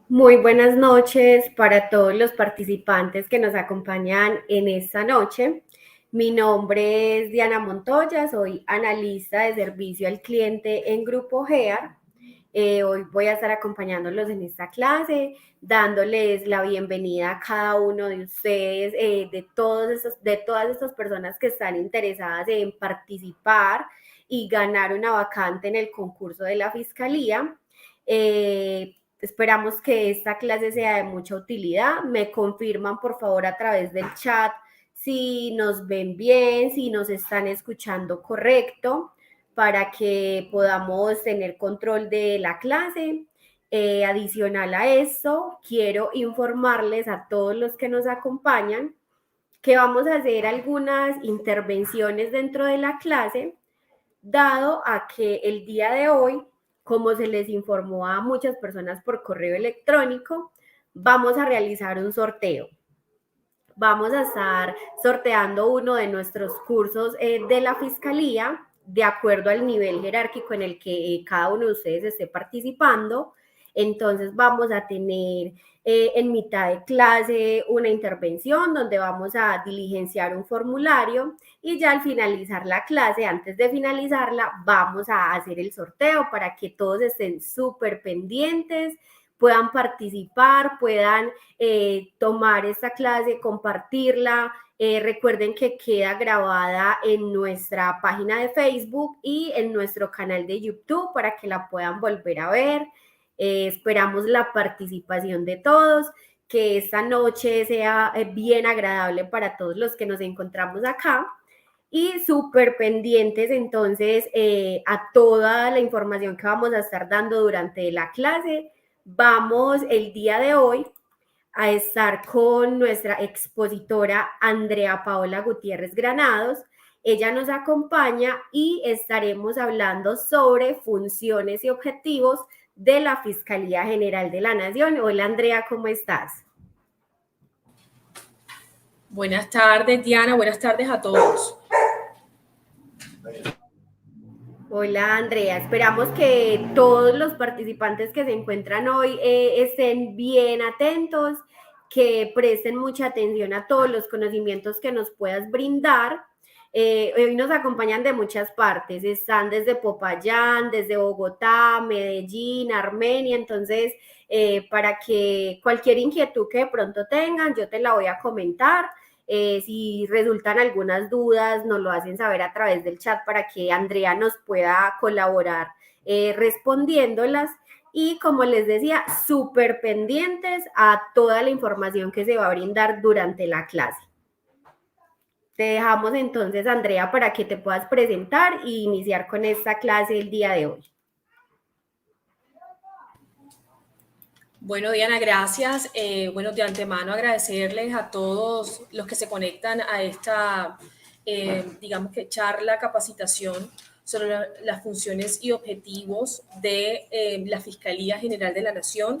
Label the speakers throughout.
Speaker 1: Muy buenas noches para todos los participantes que nos acompañan en esta noche. Mi nombre es Diana Montoya, soy analista de servicio al cliente en Grupo GEAR. Hoy voy a estar acompañándolos en esta clase, dándoles la bienvenida a cada uno de ustedes, de todas estas personas que están interesadas en participar y ganar una vacante en el concurso de la Fiscalía. Esperamos que esta clase sea de mucha utilidad. Me confirman, por favor, a través del chat si nos ven bien, si nos están escuchando correcto, para que podamos tener control de la clase. Adicional a esto, quiero informarles a todos los que nos acompañan que vamos a hacer algunas intervenciones dentro de la clase, dado a que el día de hoy, como se les informó a muchas personas por correo electrónico, vamos a realizar un sorteo. Vamos a estar sorteando uno de nuestros cursos de la Fiscalía, de acuerdo al nivel jerárquico en el que cada uno de ustedes esté participando. Entonces vamos a tener en mitad de clase una intervención donde vamos a diligenciar un formulario y ya al finalizar la clase, antes de finalizarla, vamos a hacer el sorteo para que todos estén súper pendientes, puedan participar, puedan tomar esta clase, compartirla. Recuerden que queda grabada en nuestra página de Facebook y en nuestro canal de YouTube para que la puedan volver a ver. Esperamos la participación de todos, que esta noche sea bien agradable para todos los que nos encontramos acá y súper pendientes entonces a toda la información que vamos a estar dando durante la clase. Vamos el día de hoy a estar con nuestra expositora Andrea Paola Gutiérrez Granados. Ella nos acompaña y estaremos hablando sobre funciones y objetivos de la Fiscalía General de la Nación. Hola Andrea, ¿cómo estás?
Speaker 2: Buenas tardes, Diana. Buenas tardes a todos.
Speaker 1: Hola Andrea, esperamos que todos los participantes que se encuentran hoy estén bien atentos, que presten mucha atención a todos los conocimientos que nos puedas brindar. Hoy nos acompañan de muchas partes, están desde Popayán, desde Bogotá, Medellín, Armenia, entonces para que cualquier inquietud que de pronto tengan, yo te la voy a comentar. Si resultan algunas dudas, nos lo hacen saber a través del chat para que Andrea nos pueda colaborar respondiéndolas. Y como les decía, súper pendientes a toda la información que se va a brindar durante la clase. Te dejamos entonces, Andrea, para que te puedas presentar e iniciar con esta clase el día de hoy.
Speaker 2: Bueno, Diana, gracias. Bueno, de antemano agradecerles a todos los que se conectan a esta, digamos que charla, capacitación sobre las funciones y objetivos de la Fiscalía General de la Nación.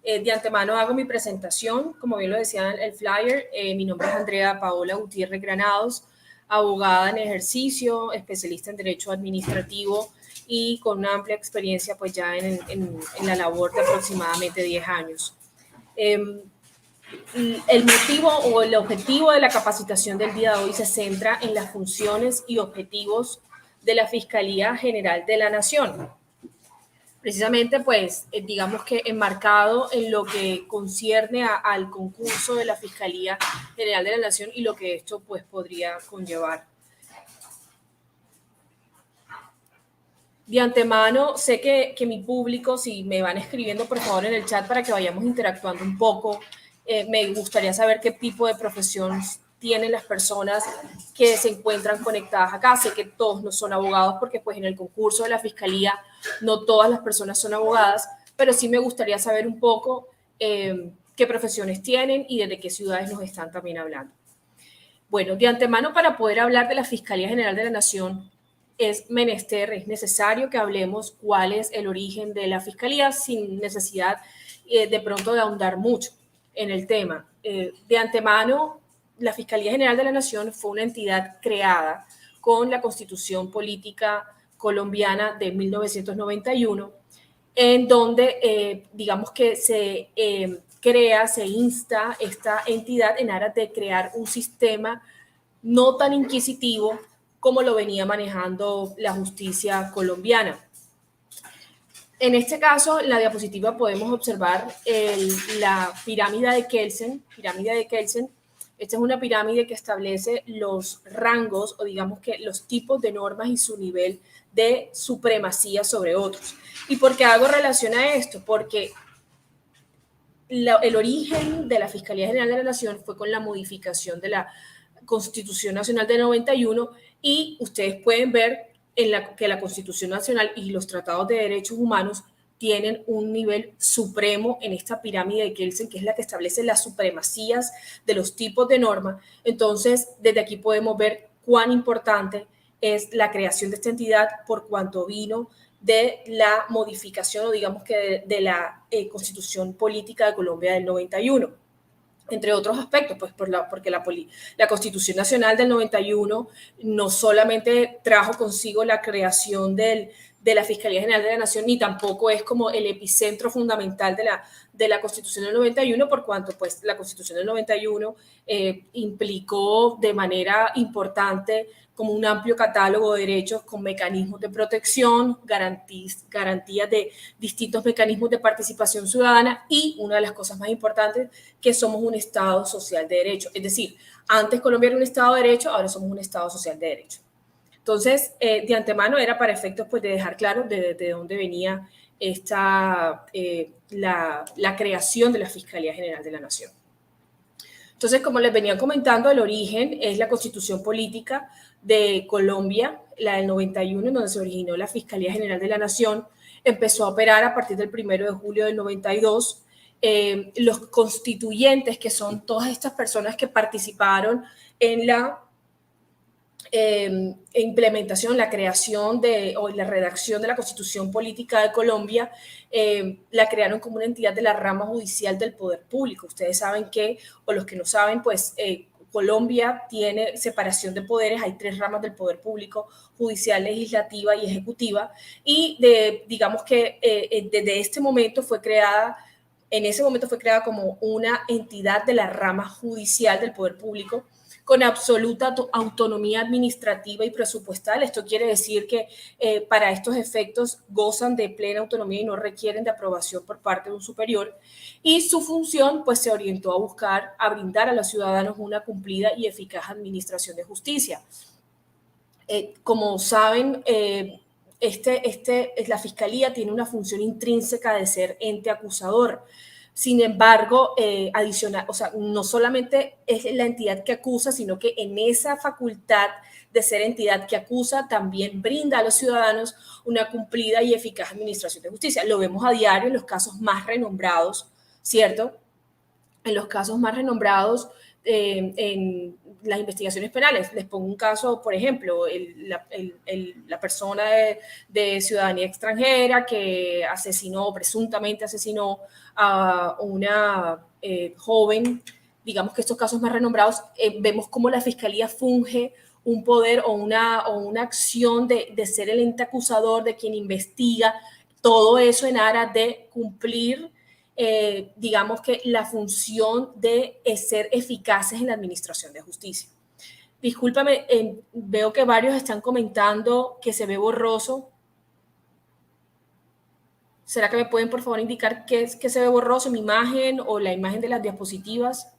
Speaker 2: De antemano hago mi presentación, como bien lo decía el flyer, mi nombre es Andrea Paola Gutiérrez Granados, abogada en ejercicio, especialista en Derecho Administrativo y con una amplia experiencia pues ya en la labor de aproximadamente 10 años. El motivo o el objetivo de la capacitación del día de hoy se centra en las funciones y objetivos de la Fiscalía General de la Nación. Precisamente, pues, digamos que enmarcado en lo que concierne al concurso de la Fiscalía General de la Nación y lo que esto, pues, podría conllevar. De antemano, sé que mi público, si me van escribiendo por favor en el chat para que vayamos interactuando un poco, me gustaría saber qué tipo de profesión tienen las personas que se encuentran conectadas acá. Sé que todos no son abogados porque pues en el concurso de la Fiscalía no todas las personas son abogadas, pero sí me gustaría saber un poco qué profesiones tienen y desde qué ciudades nos están también hablando. Bueno, de antemano para poder hablar de la Fiscalía General de la Nación, es menester, es necesario que hablemos cuál es el origen de la Fiscalía sin necesidad de pronto de ahondar mucho en el tema. De antemano, la Fiscalía General de la Nación fue una entidad creada con la Constitución Política Colombiana de 1991 en donde digamos que se crea, se insta esta entidad en aras de crear un sistema no tan inquisitivo como lo venía manejando la justicia colombiana. En este caso, en la diapositiva podemos observar la pirámide de Kelsen. Esta es una pirámide que establece los rangos o digamos que los tipos de normas y su nivel de supremacía sobre otros. ¿Y por qué hago relación a esto? Porque el origen de la Fiscalía General de la Nación fue con la modificación de la Constitución Nacional de 91 y ustedes pueden ver que la Constitución Nacional y los tratados de derechos humanos tienen un nivel supremo en esta pirámide de Kelsen, que es la que establece las supremacías de los tipos de norma. Entonces, desde aquí podemos ver cuán importante es la creación de esta entidad por cuanto vino de la modificación o digamos que de la Constitución Política de Colombia del 91. Entre otros aspectos, pues porque la Constitución Nacional del 91 no solamente trajo consigo la creación de la Fiscalía General de la Nación, ni tampoco es como el epicentro fundamental de la Constitución del 91, por cuanto pues la Constitución del 91 implicó de manera importante como un amplio catálogo de derechos con mecanismos de protección, garantías de distintos mecanismos de participación ciudadana y una de las cosas más importantes, que somos un Estado social de derecho. Es decir, antes Colombia era un Estado de derecho, ahora somos un Estado social de derecho. Entonces, de antemano era para efectos pues, de dejar claro de dónde venía la creación de la Fiscalía General de la Nación. Entonces, como les venía comentando, el origen es la Constitución Política de Colombia, la del 91, en donde se originó la Fiscalía General de la Nación. Empezó a operar a partir del 1 de julio del 92. Los constituyentes, que son todas estas personas que participaron en la implementación, la creación o la redacción de la Constitución Política de Colombia, la crearon como una entidad de la rama judicial del poder público. Ustedes saben que, o los que no saben, pues Colombia tiene separación de poderes, hay 3 ramas del poder público: judicial, legislativa y ejecutiva, y digamos que desde este momento fue creada, en ese momento fue creada como una entidad de la rama judicial del poder público, con absoluta autonomía administrativa y presupuestal. Esto quiere decir que para estos efectos gozan de plena autonomía y no requieren de aprobación por parte de un superior. Y su función pues se orientó a brindar a los ciudadanos una cumplida y eficaz administración de justicia. Como saben, la Fiscalía tiene una función intrínseca de ser ente acusador. Sin embargo, adicional, o sea, no solamente es la entidad que acusa, sino que en esa facultad de ser entidad que acusa también brinda a los ciudadanos una cumplida y eficaz administración de justicia. Lo vemos a diario en los casos más renombrados, ¿cierto? En los casos más renombrados en las investigaciones penales. Les pongo un caso, por ejemplo, la persona de ciudadanía extranjera que presuntamente asesinó a una joven. Digamos que estos casos más renombrados, vemos cómo la Fiscalía funge un poder o una acción de ser el ente acusador, de quien investiga, todo eso en aras de cumplir digamos que la función de ser eficaces en la administración de justicia. Discúlpame, veo que varios están comentando que se ve borroso. ¿Será que me pueden, por favor, indicar qué se ve borroso, mi imagen o la imagen de las diapositivas?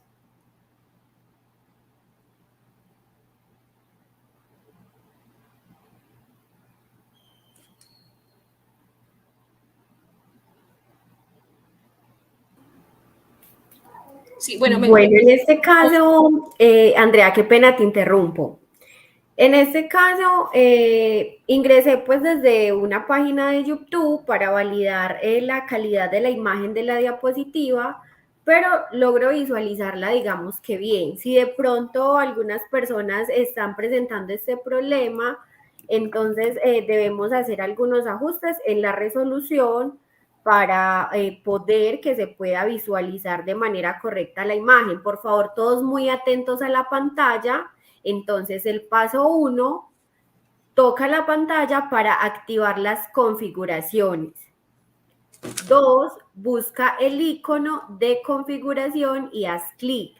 Speaker 1: Sí, bueno, en este caso, Andrea, qué pena te interrumpo. En este caso, ingresé pues desde una página de YouTube para validar la calidad de la imagen de la diapositiva, pero logro visualizarla, digamos que bien. Si de pronto algunas personas están presentando este problema, entonces debemos hacer algunos ajustes en la resolución para poder que se pueda visualizar de manera correcta la imagen. Por favor, todos muy atentos a la pantalla. Entonces, el paso 1, toca la pantalla para activar las configuraciones. 2, busca el icono de configuración y haz clic.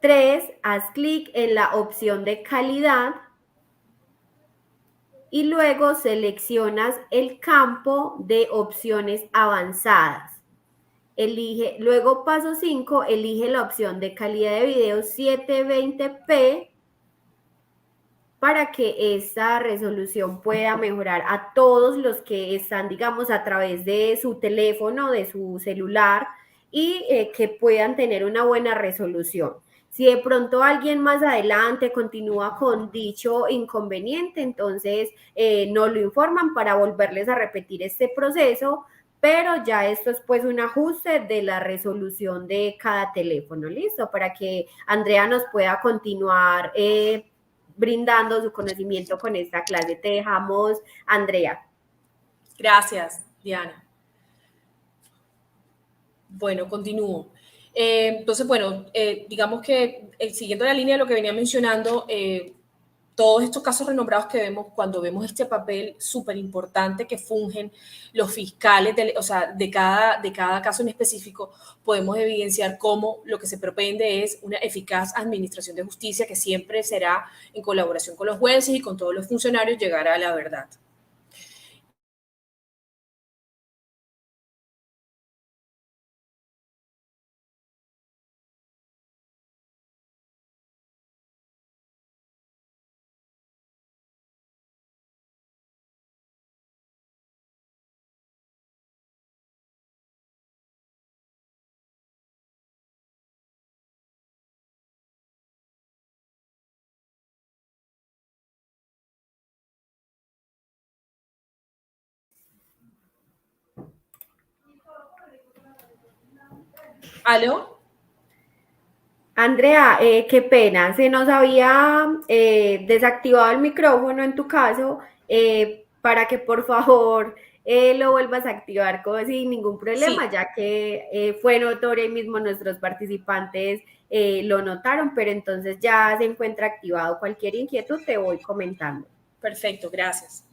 Speaker 1: 3, haz clic en la opción de calidad y luego seleccionas el campo de opciones avanzadas. Luego paso 5, elige la opción de calidad de video 720p para que esta resolución pueda mejorar a todos los que están, digamos, a través de su teléfono, de su celular y que puedan tener una buena resolución. Si de pronto alguien más adelante continúa con dicho inconveniente, entonces nos lo informan para volverles a repetir este proceso, pero ya esto es pues un ajuste de la resolución de cada teléfono, ¿listo? Para que Andrea nos pueda continuar brindando su conocimiento con esta clase. Te dejamos, Andrea.
Speaker 2: Gracias, Diana. Bueno, continúo. Entonces, bueno, digamos que siguiendo la línea de lo que venía mencionando, todos estos casos renombrados que vemos, cuando vemos este papel súper importante que fungen los fiscales, o sea, de cada caso en específico, podemos evidenciar cómo lo que se propende es una eficaz administración de justicia que siempre será en colaboración con los jueces y con todos los funcionarios llegar a la verdad. ¿Aló?
Speaker 1: Andrea, qué pena, se nos había desactivado el micrófono en tu caso, para que por favor lo vuelvas a activar sin ningún problema,
Speaker 2: Sí,
Speaker 1: ya que fue notorio y mismo nuestros participantes lo notaron, pero entonces ya se encuentra activado. Cualquier inquietud te voy comentando.
Speaker 2: perfecto, gracias.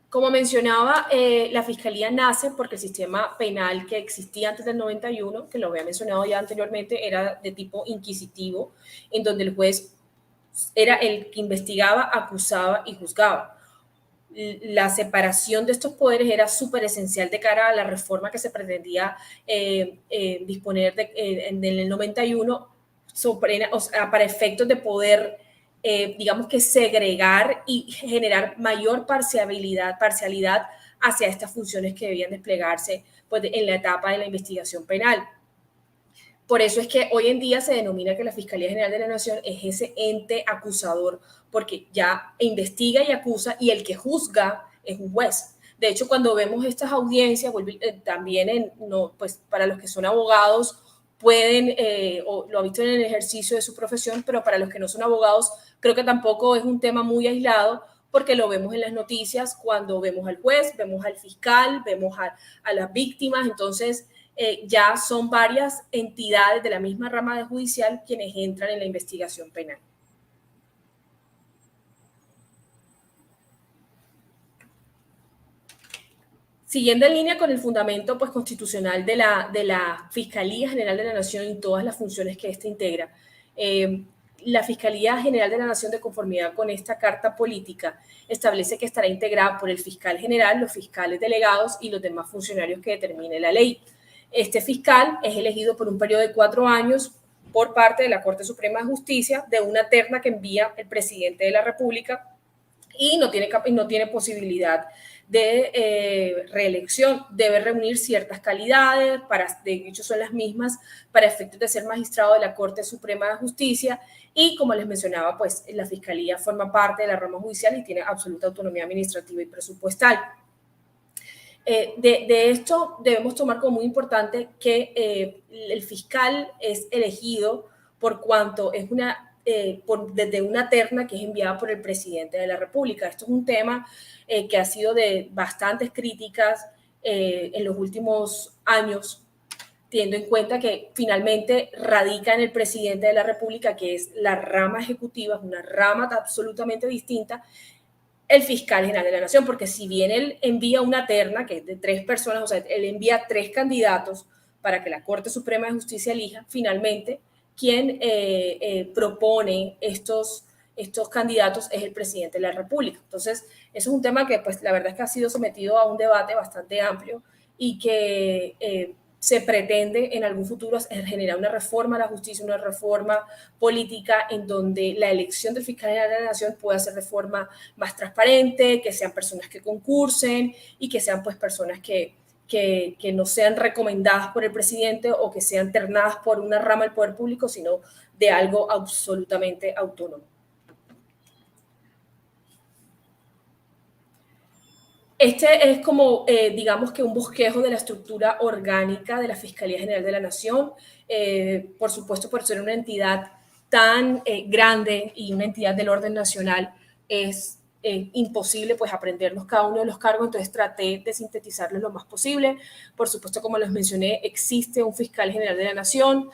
Speaker 2: Como mencionaba, la Fiscalía nace porque el sistema penal que existía antes del 91, que lo había mencionado ya anteriormente, era de tipo inquisitivo, en donde el juez era el que investigaba, acusaba y juzgaba. La separación de estos poderes era súper esencial de cara a la reforma que se pretendía disponer en el 91 o sea, para efectos de poder, digamos que segregar y generar mayor parcialidad hacia estas funciones que debían desplegarse pues, en la etapa de la investigación penal. Por eso es que hoy en día se denomina que la Fiscalía General de la Nación es ese ente acusador, porque ya investiga y acusa y el que juzga es un juez. De hecho, cuando vemos estas audiencias, también no, pues, para los que son abogados, pueden, o lo han visto en el ejercicio de su profesión, pero para los que no son abogados, creo que tampoco es un tema muy aislado, porque lo vemos en las noticias cuando vemos al juez, vemos al fiscal, vemos a las víctimas, entonces ya son varias entidades de la misma rama de judicial quienes entran en la investigación penal. Siguiendo en línea con el fundamento pues, constitucional de la Fiscalía General de la Nación y todas las funciones que ésta integra, la Fiscalía General de la Nación, de conformidad con esta carta política, establece que estará integrada por el fiscal general, los fiscales delegados y los demás funcionarios que determine la ley. Este fiscal es elegido por un periodo de 4 años por parte de la Corte Suprema de Justicia de una terna que envía el presidente de la República y no tiene posibilidad de reelección. Debe reunir ciertas calidades, de hecho son las mismas para efectos de ser magistrado de la Corte Suprema de Justicia y como les mencionaba, pues la Fiscalía forma parte de la rama judicial y tiene absoluta autonomía administrativa y presupuestal. De esto debemos tomar como muy importante que el fiscal es elegido por cuanto es desde una terna que es enviada por el presidente de la República. Esto es un tema que ha sido de bastantes críticas en los últimos años, teniendo en cuenta que finalmente radica en el presidente de la República, que es la rama ejecutiva, es una rama absolutamente distinta, el fiscal general de la Nación, porque si bien él envía una terna que es de 3 personas, o sea, él envía 3 candidatos para que la Corte Suprema de Justicia elija, finalmente quien propone estos candidatos es el presidente de la República. Entonces, eso es un tema que, pues, la verdad es que ha sido sometido a un debate bastante amplio y que se pretende en algún futuro generar una reforma a la justicia, una reforma política en donde la elección del fiscal general de la Nación pueda ser de forma más transparente, que sean personas que concursen y que sean, pues, personas que no sean recomendadas por el presidente o que sean ternadas por una rama del poder público, sino de algo absolutamente autónomo. Este es como, digamos que un bosquejo de la estructura orgánica de la Fiscalía General de la Nación. Por supuesto, por ser una entidad tan grande y una entidad del orden nacional, es imposible pues aprendernos cada uno de los cargos, entonces traté de sintetizarlo lo más posible. Por supuesto, como les mencioné, existe un fiscal general de la Nación,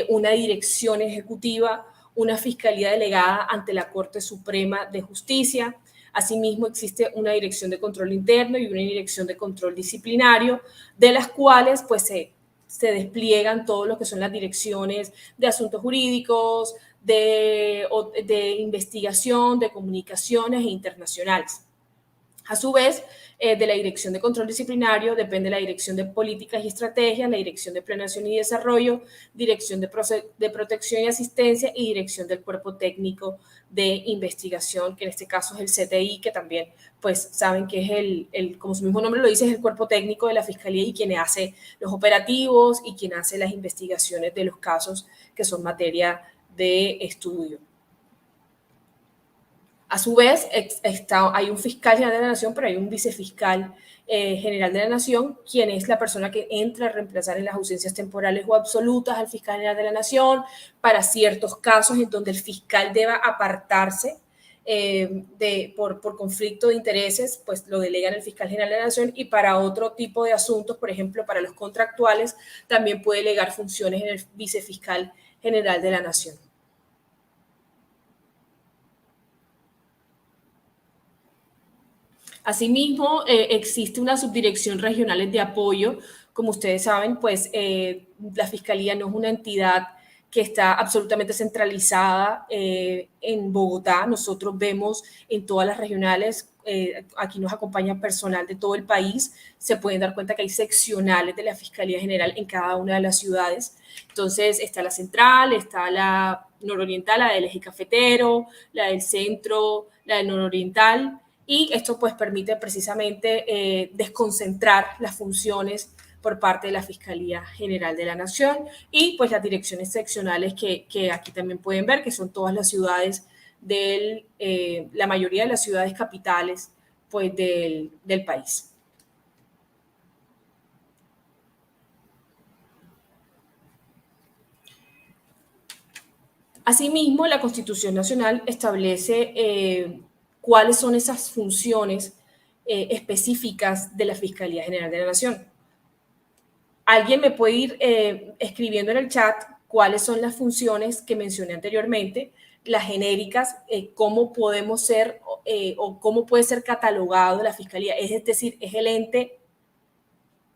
Speaker 2: una dirección ejecutiva, una fiscalía delegada ante la Corte Suprema de Justicia. Asimismo, existe una dirección de control interno y una dirección de control disciplinario, de las cuales pues se despliegan todo lo que son las direcciones de asuntos jurídicos, de investigación, de comunicaciones e internacionales. A su vez, de la Dirección de Control Disciplinario depende la Dirección de Políticas y Estrategias, la Dirección de Planeación y Desarrollo, Dirección de Protección y Asistencia y Dirección del Cuerpo Técnico de Investigación, que en este caso es el CTI, que también pues saben que es como su mismo nombre lo dice, es el cuerpo técnico de la Fiscalía y quien hace los operativos y quien hace las investigaciones de los casos que son materia de estudio. A su vez, hay un fiscal general de la Nación, pero hay un vicefiscal general de la Nación, quien es la persona que entra a reemplazar en las ausencias temporales o absolutas al fiscal general de la Nación para ciertos casos en donde el fiscal deba apartarse por conflicto de intereses, pues lo delega en el fiscal general de la Nación, y para otro tipo de asuntos, por ejemplo, para los contractuales, también puede delegar funciones en el vicefiscal general de la Nación. Asimismo, existe una subdirección regionales de apoyo. Como ustedes saben, pues la Fiscalía no es una entidad que está absolutamente centralizada en Bogotá. Nosotros vemos en todas las regionales, aquí nos acompaña personal de todo el país, se pueden dar cuenta que hay seccionales de la Fiscalía General en cada una de las ciudades. Entonces está la central, está la nororiental, la del eje cafetero, la del centro, la del nororiental, y esto pues permite precisamente desconcentrar las funciones por parte de la Fiscalía General de la Nación y pues las direcciones seccionales que aquí también pueden ver, que son todas las ciudades la mayoría de las ciudades capitales pues del país. Asimismo, la Constitución Nacional establece cuáles son esas funciones específicas de la Fiscalía General de la Nación. Alguien me puede ir escribiendo en el chat cuáles son las funciones que mencioné anteriormente, las genéricas, cómo podemos ser o cómo puede ser catalogado la Fiscalía. Es decir, es el ente,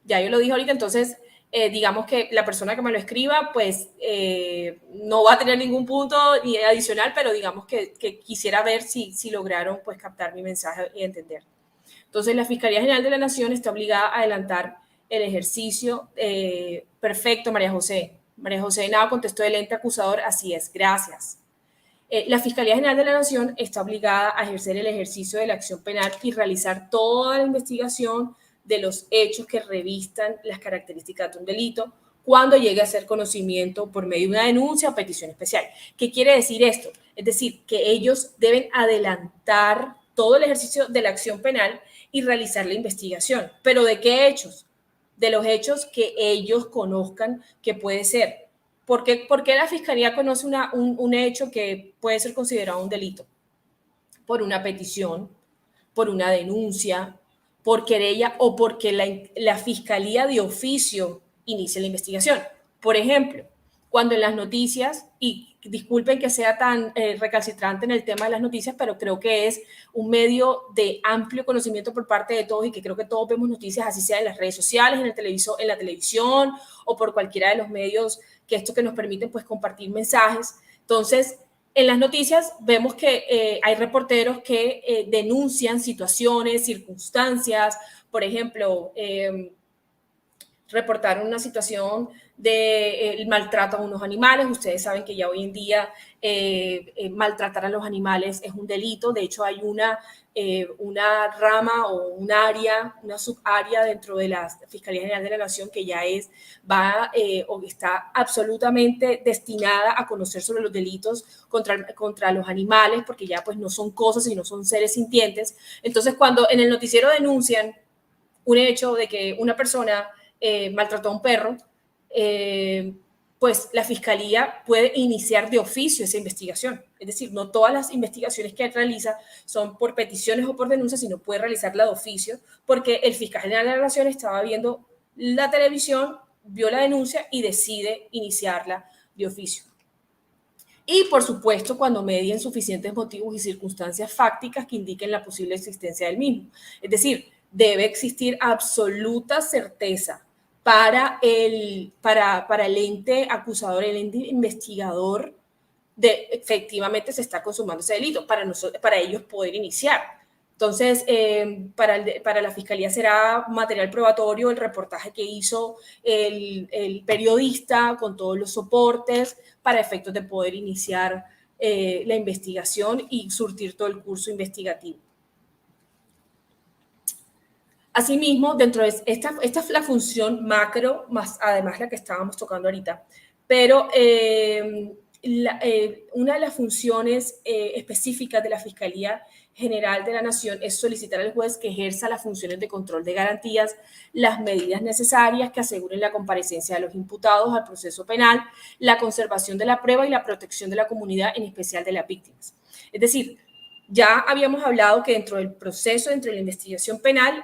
Speaker 2: ya yo lo dije ahorita, entonces digamos que la persona que me lo escriba, pues no va a tener ningún punto ni adicional, pero digamos que quisiera ver si lograron pues captar mi mensaje y entender. Entonces, la Fiscalía General de la Nación está obligada a adelantar el ejercicio. Perfecto, María José. María José Nava contestó el ente acusador, así es, gracias. La Fiscalía General de la Nación está obligada a ejercer el ejercicio de la acción penal y realizar toda la investigación de los hechos que revistan las características de un delito cuando llegue a ser conocimiento por medio de una denuncia o petición especial. ¿Qué quiere decir esto? Es decir, que ellos deben adelantar todo el ejercicio de la acción penal y realizar la investigación. ¿Pero de qué hechos? De los hechos que ellos conozcan que puede ser. ¿Por qué la Fiscalía conoce un hecho que puede ser considerado un delito? Por una petición, por una denuncia, por querella o porque la Fiscalía de oficio inicia la investigación. Por ejemplo, cuando en las noticias, y disculpen que sea tan recalcitrante en el tema de las noticias, pero creo que es un medio de amplio conocimiento por parte de todos y que creo que todos vemos noticias, así sea en las redes sociales, en la televisión o por cualquiera de los medios que nos permiten pues compartir mensajes. Entonces, en las noticias vemos que hay reporteros que denuncian situaciones, circunstancias, por ejemplo, reportaron una situación de maltrato a unos animales. Ustedes saben que ya hoy en día maltratar a los animales es un delito. De hecho, hay una rama o un área, una subárea dentro de la Fiscalía General de la Nación que ya o está absolutamente destinada a conocer sobre los delitos contra los animales, porque ya pues no son cosas, sino son seres sintientes. Entonces, cuando en el noticiero denuncian un hecho de que una persona maltrató a un perro, pues la fiscalía puede iniciar de oficio esa investigación. Es decir, no todas las investigaciones que realiza son por peticiones o por denuncias, sino puede realizarla de oficio, porque el fiscal general de la Nación estaba viendo la televisión, vio la denuncia y decide iniciarla de oficio. Y, por supuesto, cuando medien suficientes motivos y circunstancias fácticas que indiquen la posible existencia del mismo. Es decir, debe existir absoluta certeza para el ente acusador, el ente investigador, de efectivamente se está consumando ese delito, para ellos poder iniciar. Entonces, para la fiscalía será material probatorio el reportaje que hizo el periodista con todos los soportes para efectos de poder iniciar la investigación y surtir todo el curso investigativo. Asimismo, dentro de esta es la función macro, más además la que estábamos tocando ahorita, pero una de las funciones específicas de la Fiscalía General de la Nación es solicitar al juez que ejerza las funciones de control de garantías, las medidas necesarias que aseguren la comparecencia de los imputados al proceso penal, la conservación de la prueba y la protección de la comunidad, en especial de las víctimas. Es decir, ya habíamos hablado que dentro del proceso, dentro de la investigación penal,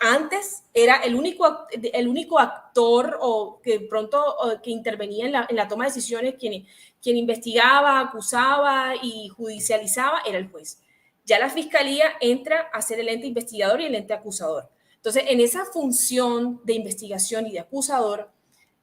Speaker 2: antes era el único actor o que pronto que intervenía en la toma de decisiones, quien investigaba, acusaba y judicializaba era el juez. Ya la fiscalía entra a ser el ente investigador y el ente acusador. Entonces, en esa función de investigación y de acusador,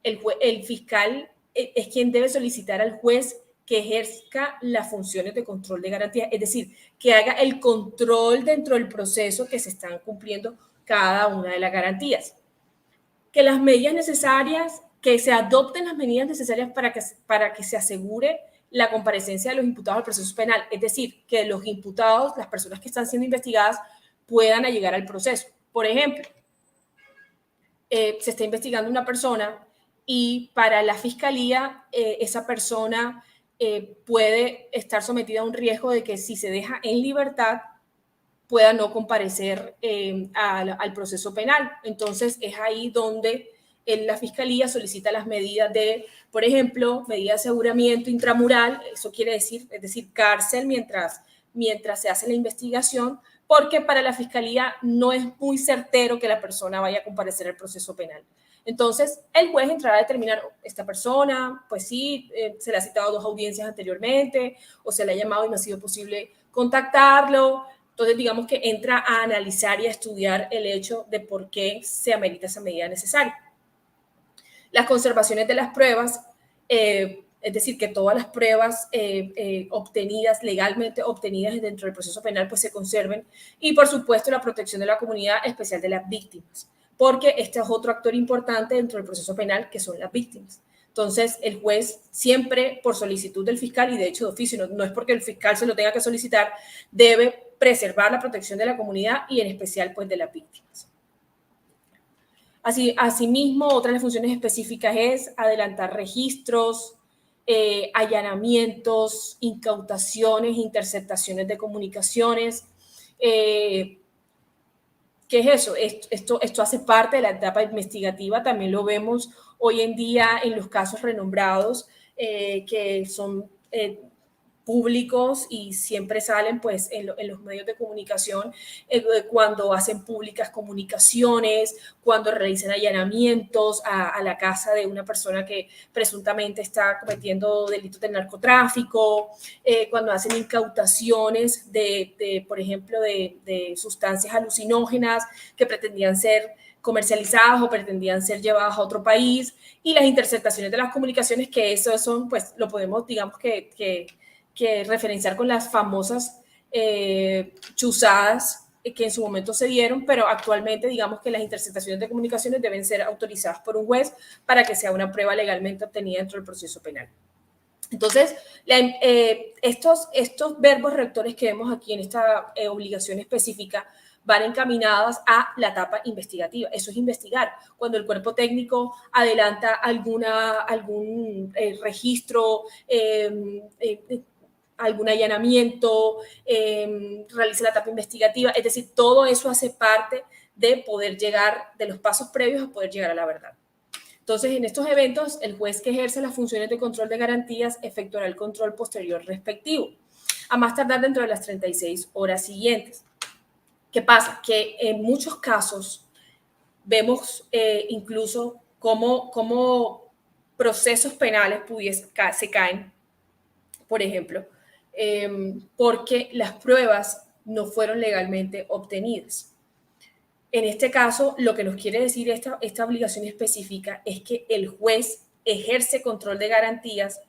Speaker 2: el fiscal es quien debe solicitar al juez que ejerza las funciones de control de garantía, es decir, que haga el control dentro del proceso que se están cumpliendo cada una de las garantías. Que las medidas necesarias, que se adopten las medidas necesarias para que se asegure la comparecencia de los imputados al proceso penal, es decir, que los imputados, las personas que están siendo investigadas, puedan llegar al proceso. Por ejemplo, se está investigando una persona y para la fiscalía esa persona puede estar sometida a un riesgo de que si se deja en libertad pueda no comparecer al proceso penal. Entonces es ahí donde la fiscalía solicita las medidas de, por ejemplo, medidas de aseguramiento intramural, eso quiere decir, es decir, cárcel mientras se hace la investigación, porque para la fiscalía no es muy certero que la persona vaya a comparecer al proceso penal. Entonces, el juez entrará a determinar, esta persona, pues sí, se le ha citado 2 audiencias anteriormente, o se le ha llamado y no ha sido posible contactarlo. Entonces, digamos que entra a analizar y a estudiar el hecho de por qué se amerita esa medida necesaria. Las conservaciones de las pruebas, es decir, que todas las pruebas legalmente obtenidas dentro del proceso penal, pues se conserven. Y, por supuesto, la protección de la comunidad, especial de las víctimas, porque este es otro actor importante dentro del proceso penal, que son las víctimas. Entonces, el juez siempre, por solicitud del fiscal, y de hecho de oficio, no es porque el fiscal se lo tenga que solicitar, debe preservar la protección de la comunidad y en especial pues de las víctimas. Asimismo, otra de las funciones específicas es adelantar registros, allanamientos, incautaciones, interceptaciones de comunicaciones. ¿Qué es eso? Esto hace parte de la etapa investigativa, también lo vemos hoy en día en los casos renombrados que son públicos y siempre salen pues en los medios de comunicación cuando hacen públicas comunicaciones, cuando realizan allanamientos a la casa de una persona que presuntamente está cometiendo delitos de narcotráfico, cuando hacen incautaciones por ejemplo, de sustancias alucinógenas que pretendían ser comercializadas o pretendían ser llevadas a otro país, y las interceptaciones de las comunicaciones, que eso son, pues lo podemos, digamos que referenciar con las famosas chuzadas que en su momento se dieron, pero actualmente digamos que las interceptaciones de comunicaciones deben ser autorizadas por un juez para que sea una prueba legalmente obtenida dentro del proceso penal. Entonces, estos verbos rectores que vemos aquí en esta obligación específica van encaminadas a la etapa investigativa. Eso es investigar. Cuando el cuerpo técnico adelanta algún registro, algún allanamiento, realiza la etapa investigativa, es decir, todo eso hace parte de poder llegar, de los pasos previos a poder llegar a la verdad. Entonces, en estos eventos, el juez que ejerce las funciones de control de garantías efectuará el control posterior respectivo, a más tardar dentro de las 36 horas siguientes. ¿Qué pasa? Que en muchos casos vemos incluso cómo procesos penales se caen, por ejemplo, porque las pruebas no fueron legalmente obtenidas. En este caso, lo que nos quiere decir esta obligación específica es que el juez ejerce control de garantías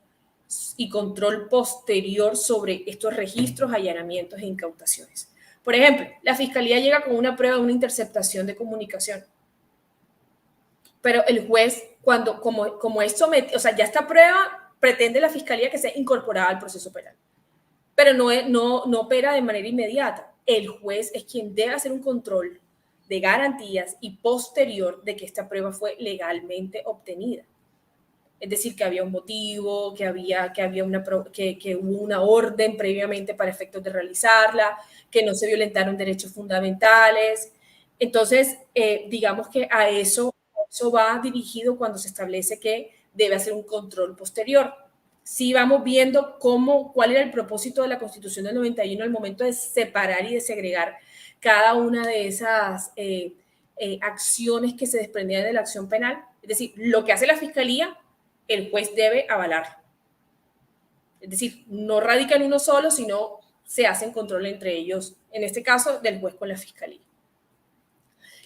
Speaker 2: y control posterior sobre estos registros, allanamientos e incautaciones. Por ejemplo, la fiscalía llega con una prueba de una interceptación de comunicación, pero el juez, como es sometido, o sea, ya esta prueba pretende la fiscalía que sea incorporada al proceso penal, pero no opera de manera inmediata. El juez es quien debe hacer un control de garantías y posterior de que esta prueba fue legalmente obtenida. Es decir, que había un motivo, que hubo una orden previamente para efectos de realizarla, que no se violentaron derechos fundamentales. Entonces, digamos que a eso va dirigido cuando se establece que debe hacer un control posterior. Sí vamos viendo cuál era el propósito de la Constitución del 91 al momento de separar y de segregar cada una de esas acciones que se desprendían de la acción penal. Es decir, lo que hace la Fiscalía, el juez debe avalar. Es decir, no radica en uno solo, sino se hacen control entre ellos, en este caso del juez con la Fiscalía.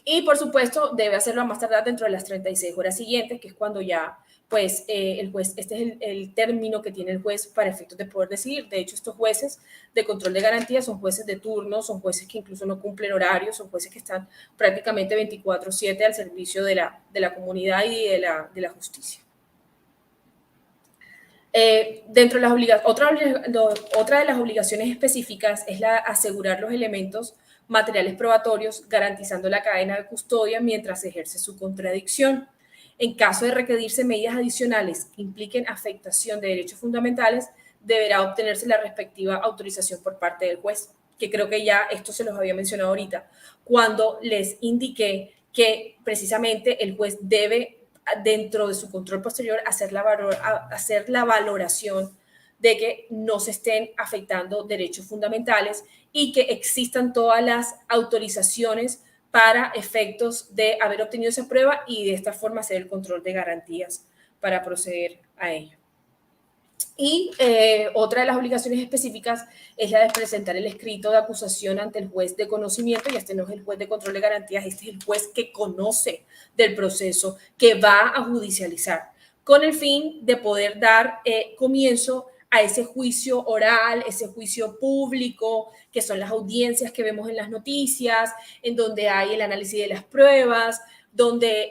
Speaker 2: Y, por supuesto, debe hacerlo a más tardar dentro de las 36 horas siguientes, que es cuando ya, pues, el juez, este es el término que tiene el juez para efectos de poder decidir. De hecho, estos jueces de control de garantías son jueces de turno, son jueces que incluso no cumplen horarios, son jueces que están prácticamente 24/7 al servicio de la comunidad y de la justicia. Dentro de otra de las obligaciones específicas es asegurar los elementos materiales probatorios, garantizando la cadena de custodia mientras se ejerce su contradicción. En caso de requerirse medidas adicionales que impliquen afectación de derechos fundamentales, deberá obtenerse la respectiva autorización por parte del juez, que creo que ya esto se los había mencionado ahorita, cuando les indiqué que precisamente el juez debe, dentro de su control posterior, hacer la valoración de que no se estén afectando derechos fundamentales y que existan todas las autorizaciones para efectos de haber obtenido esa prueba y de esta forma hacer el control de garantías para proceder a ello. Y otra de las obligaciones específicas es la de presentar el escrito de acusación ante el juez de conocimiento, y este no es el juez de control de garantías, este es el juez que conoce del proceso, que va a judicializar, con el fin de poder dar comienzo a ese juicio oral, ese juicio público, que son las audiencias que vemos en las noticias, en donde hay el análisis de las pruebas, donde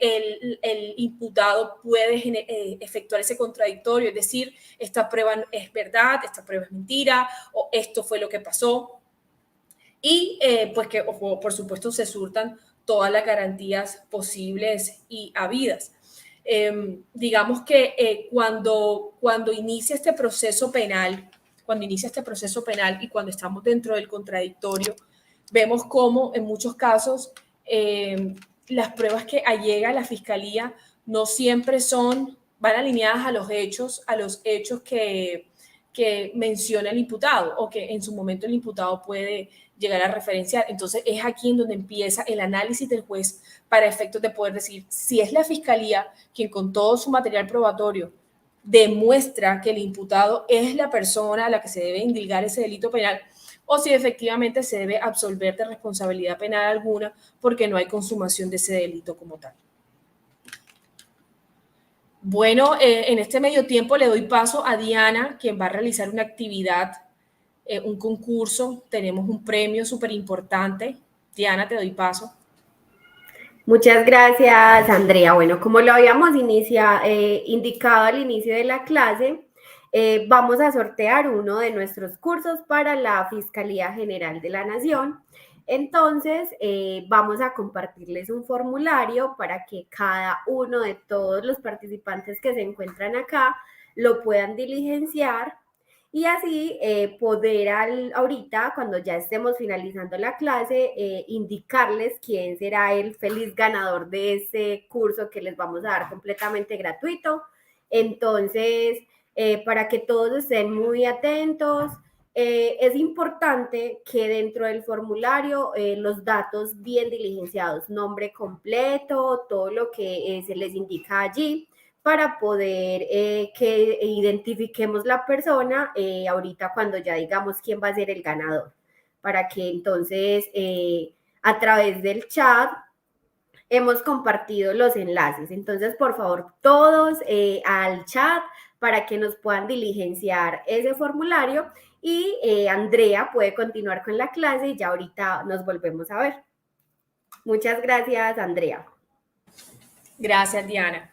Speaker 2: el imputado puede efectuar ese contradictorio, es decir, esta prueba es verdad, esta prueba es mentira, o esto fue lo que pasó. Y pues que, por supuesto, se surtan todas las garantías posibles y habidas. Digamos que cuando inicia este proceso penal, y cuando estamos dentro del contradictorio, vemos cómo en muchos casos las pruebas que allega la fiscalía no siempre van alineadas a los hechos que menciona el imputado o que en su momento el imputado puede llegar a referenciar. Entonces es aquí en donde empieza el análisis del juez para efectos de poder decir si es la fiscalía quien con todo su material probatorio demuestra que el imputado es la persona a la que se debe indilgar ese delito penal o si efectivamente se debe absolver de responsabilidad penal alguna porque no hay consumación de ese delito como tal. Bueno, en este medio tiempo le doy paso a Diana, quien va a realizar una actividad, un concurso. Tenemos un premio súper importante. Diana, te doy paso.
Speaker 1: Muchas gracias, Andrea. Bueno, como lo habíamos indicado al inicio de la clase, vamos a sortear uno de nuestros cursos para la Fiscalía General de la Nación. Entonces, vamos a compartirles un formulario para que cada uno de todos los participantes que se encuentran acá lo puedan diligenciar y así poder ahorita, cuando ya estemos finalizando la clase, indicarles quién será el feliz ganador de ese curso que les vamos a dar completamente gratuito. Entonces, para que todos estén muy atentos, es importante que dentro del formulario los datos bien diligenciados, nombre completo, todo lo que se les indica allí, para poder que identifiquemos la persona ahorita cuando ya digamos quién va a ser el ganador, para que entonces a través del chat hemos compartido los enlaces. Entonces, por favor, todos al chat para que nos puedan diligenciar ese formulario y Andrea puede continuar con la clase y ya ahorita nos volvemos a ver. Muchas gracias, Andrea.
Speaker 2: Gracias, Diana.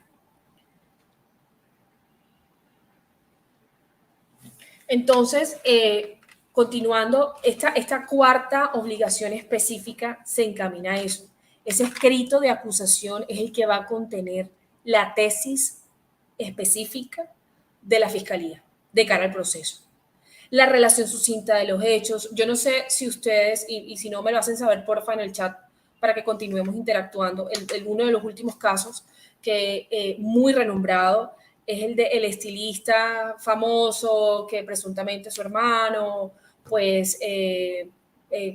Speaker 2: Entonces, continuando, esta cuarta obligación específica se encamina a eso. Ese escrito de acusación es el que va a contener la tesis específica de la fiscalía de cara al proceso. La relación sucinta de los hechos. Yo no sé si ustedes, y si no me lo hacen saber, porfa, en el chat para que continuemos interactuando. Uno de los últimos casos que muy renombrado es el del estilista famoso que presuntamente su hermano pues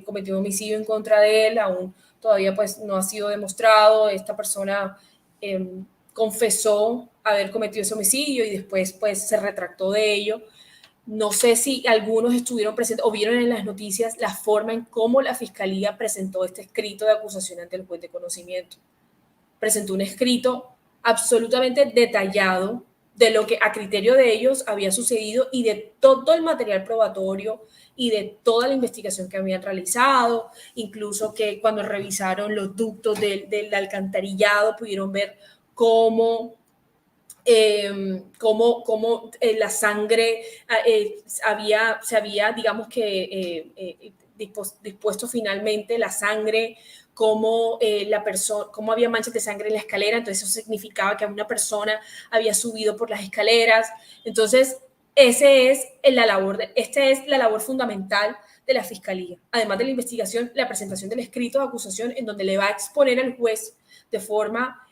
Speaker 2: cometió homicidio en contra de él, aún todavía pues no ha sido demostrado. Esta persona confesó haber cometido ese homicidio y después pues se retractó de ello. No sé si algunos estuvieron presentes o vieron en las noticias la forma en cómo la fiscalía presentó este escrito de acusación ante el juez de conocimiento. Presentó un escrito absolutamente detallado de lo que a criterio de ellos había sucedido y de todo el material probatorio y de toda la investigación que habían realizado, incluso que cuando revisaron los ductos del alcantarillado pudieron ver cómo la sangre se había, digamos que, dispuesto finalmente la sangre, cómo había manchas de sangre en la escalera, entonces eso significaba que una persona había subido por las escaleras. Entonces, esta es la labor fundamental de la fiscalía. Además de la investigación, la presentación del escrito de acusación en donde le va a exponer al juez de forma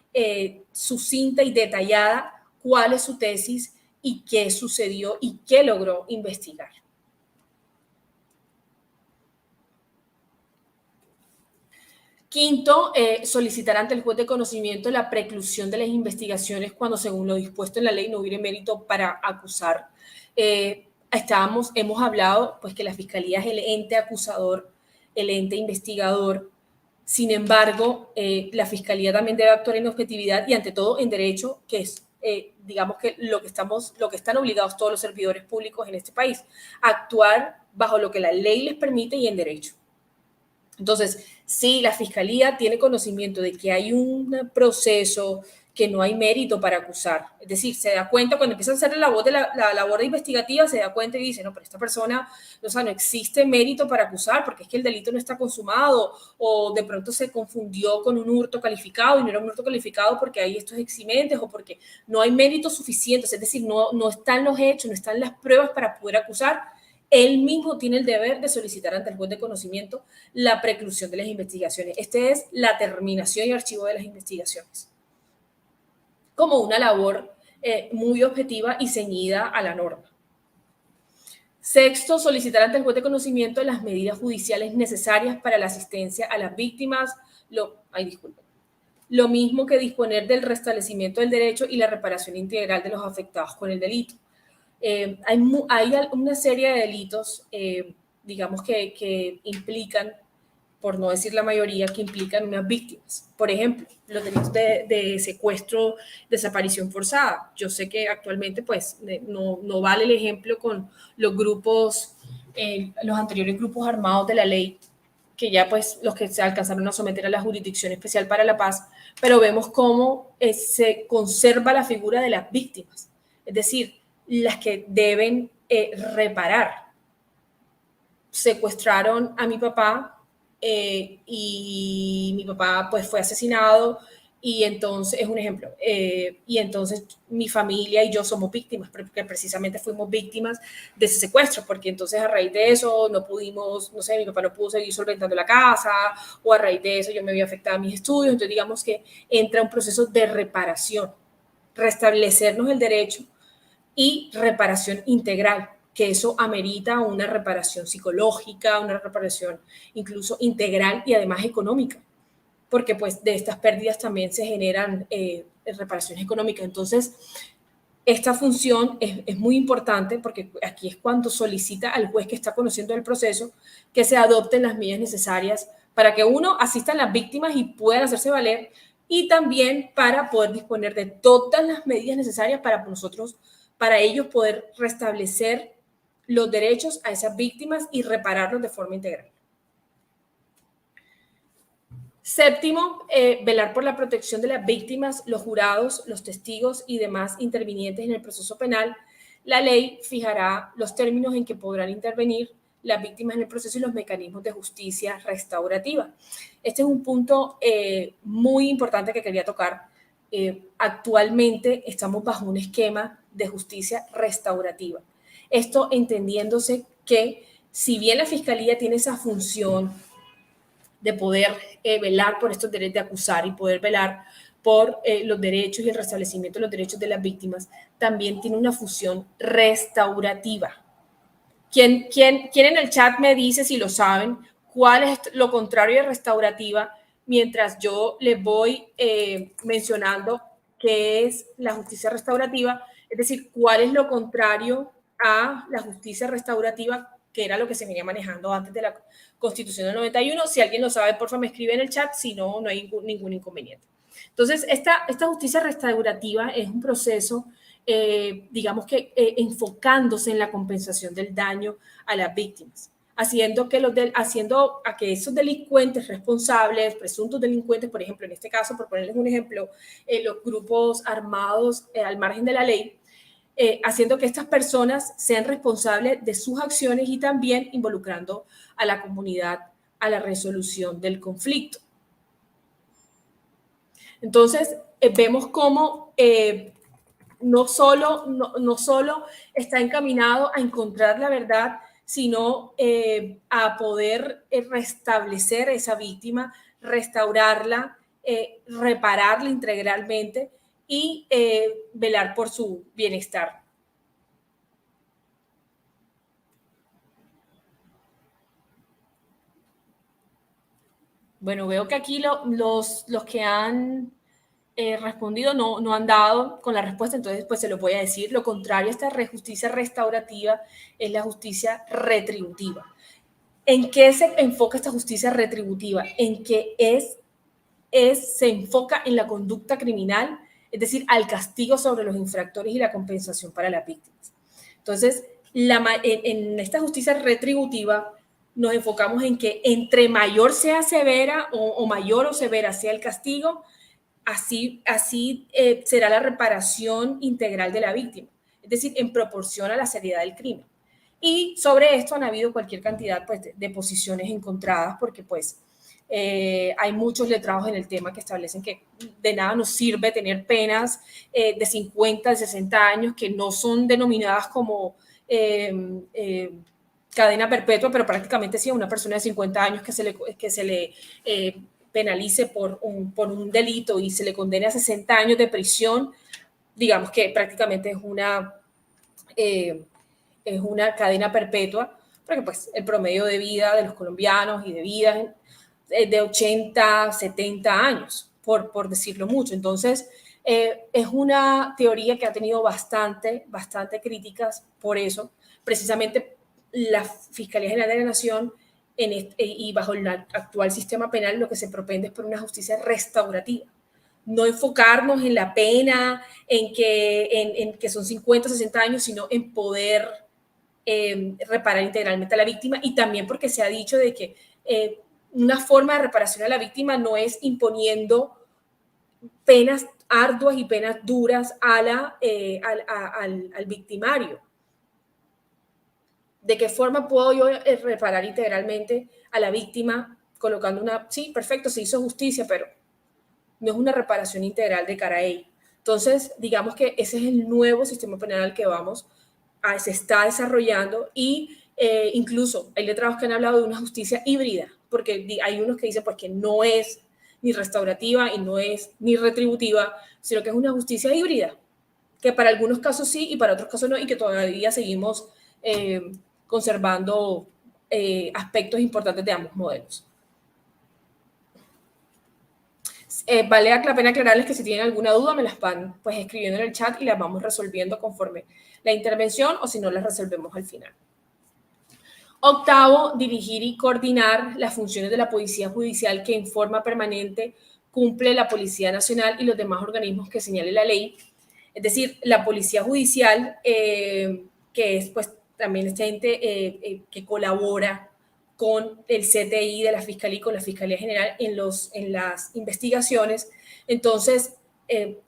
Speaker 2: sucinta y detallada cuál es su tesis y qué sucedió y qué logró investigar. Quinto, solicitar ante el juez de conocimiento la preclusión de las investigaciones cuando, según lo dispuesto en la ley, no hubiera mérito para acusar. Hemos hablado pues que la fiscalía es el ente acusador, el ente investigador. Sin embargo, la fiscalía también debe actuar en objetividad y ante todo en derecho, que es digamos que lo que están obligados todos los servidores públicos en este país, actuar bajo lo que la ley les permite y en derecho. Entonces, si la fiscalía tiene conocimiento de que hay un proceso que no hay mérito para acusar, es decir, se da cuenta cuando empieza a hacer la labor investigativa, se da cuenta y dice, no, pero esta persona, o sea, no existe mérito para acusar porque es que el delito no está consumado o de pronto se confundió con un hurto calificado y no era un hurto calificado porque hay estos eximentes o porque no hay méritos suficientes, es decir, no están los hechos, no están las pruebas para poder acusar. Él mismo tiene el deber de solicitar ante el juez de conocimiento la preclusión de las investigaciones. Esta es la terminación y archivo de las investigaciones, como una labor muy objetiva y ceñida a la norma. Sexto, solicitar ante el juez de conocimiento las medidas judiciales necesarias para la asistencia a las víctimas. Lo mismo que disponer del restablecimiento del derecho y la reparación integral de los afectados con el delito. Hay una serie de delitos, digamos, que implican, por no decir la mayoría, que implican unas víctimas. Por ejemplo, los delitos de secuestro, desaparición forzada. Yo sé que actualmente pues no vale el ejemplo con los grupos, los anteriores grupos armados de la ley, que ya pues los que se alcanzaron a someter a la Jurisdicción Especial para la Paz, pero vemos cómo se conserva la figura de las víctimas, es decir, las que deben reparar. Secuestraron a mi papá y mi papá pues fue asesinado y entonces, es un ejemplo, y entonces mi familia y yo somos víctimas, porque precisamente fuimos víctimas de ese secuestro, porque entonces a raíz de eso no pudimos, no sé, mi papá no pudo seguir solventando la casa, o a raíz de eso yo me había afectado a mis estudios, entonces digamos que entra un proceso de reparación, restablecernos el derecho y reparación integral, que eso amerita una reparación psicológica, una reparación incluso integral y además económica, porque pues de estas pérdidas también se generan reparaciones económicas. Entonces, esta función es muy importante porque aquí es cuando solicita al juez que está conociendo el proceso que se adopten las medidas necesarias para que uno asista a las víctimas y puedan hacerse valer, y también para poder disponer de todas las medidas necesarias para ellos poder restablecer los derechos a esas víctimas y repararlos de forma integral. Séptimo, velar por la protección de las víctimas, los jurados, los testigos y demás intervinientes en el proceso penal. La ley fijará los términos en que podrán intervenir las víctimas en el proceso y los mecanismos de justicia restaurativa. Este es un punto muy importante que quería tocar. Actualmente estamos bajo un esquema de justicia restaurativa. Esto entendiéndose que si bien la Fiscalía tiene esa función de poder velar por estos derechos, de acusar y poder velar por los derechos y el restablecimiento de los derechos de las víctimas, también tiene una función restaurativa. ¿Quién en el chat me dice, si lo saben, cuál es lo contrario de restaurativa, mientras yo les voy mencionando qué es la justicia restaurativa? Es decir, cuál es lo contrario a la justicia restaurativa, que era lo que se venía manejando antes de la Constitución del 91. Si alguien lo sabe, por favor me escribe en el chat, si no, no hay ningún inconveniente. Entonces, esta justicia restaurativa es un proceso, digamos que enfocándose en la compensación del daño a las víctimas, haciendo a que esos delincuentes responsables, presuntos delincuentes, por ejemplo, en este caso, por ponerles un ejemplo, los grupos armados al margen de la ley, haciendo que estas personas sean responsables de sus acciones y también involucrando a la comunidad a la resolución del conflicto. Entonces, vemos cómo no solo está encaminado a encontrar la verdad, sino a poder restablecer a esa víctima, restaurarla, repararla integralmente y velar por su bienestar. Bueno, veo que aquí los que han respondido no han dado con la respuesta, entonces pues se lo voy a decir. Lo contrario a esta justicia restaurativa es la justicia retributiva. ¿En qué se enfoca esta justicia retributiva? En que se enfoca en la conducta criminal, es decir, al castigo sobre los infractores y la compensación para las víctimas. Entonces, en esta justicia retributiva nos enfocamos en que entre mayor sea severa o mayor o severa sea el castigo, así será la reparación integral de la víctima, es decir, en proporción a la seriedad del crimen. Y sobre esto han habido cualquier cantidad pues, de posiciones encontradas, porque pues hay muchos letrados en el tema que establecen que de nada nos sirve tener penas de 50, de 60 años que no son denominadas como cadena perpetua, pero prácticamente sí a una persona de 50 años que se le penalice por un delito y se le condene a 60 años de prisión, digamos que prácticamente es es una cadena perpetua, porque pues el promedio de vida de los colombianos y de vida es de 80, 70 años, por decirlo mucho. Entonces, es una teoría que ha tenido bastante críticas por eso. Precisamente la Fiscalía General de la Nación y bajo el actual sistema penal lo que se propende es por una justicia restaurativa. No enfocarnos en la pena, en que son 50, 60 años, sino en poder reparar integralmente a la víctima, y también porque se ha dicho de que una forma de reparación a la víctima no es imponiendo penas arduas y penas duras al victimario. ¿De qué forma puedo yo reparar integralmente a la víctima colocando una... Sí, perfecto, se hizo justicia, pero no es una reparación integral de cara a ella. Entonces, digamos que ese es el nuevo sistema penal al que se está desarrollando, y incluso hay letrados que han hablado de una justicia híbrida, porque hay unos que dicen pues que no es ni restaurativa y no es ni retributiva, sino que es una justicia híbrida, que para algunos casos sí y para otros casos no, y que todavía seguimos conservando aspectos importantes de ambos modelos. Vale la pena aclararles que si tienen alguna duda me las van pues escribiendo en el chat y las vamos resolviendo conforme la intervención, o si no las resolvemos al final. Octavo, dirigir y coordinar las funciones de la Policía Judicial que en forma permanente cumple la Policía Nacional y los demás organismos que señale la ley. Es decir, la Policía Judicial, que es pues también esta ente que colabora con el CTI de la Fiscalía y con la Fiscalía General en las investigaciones. Entonces,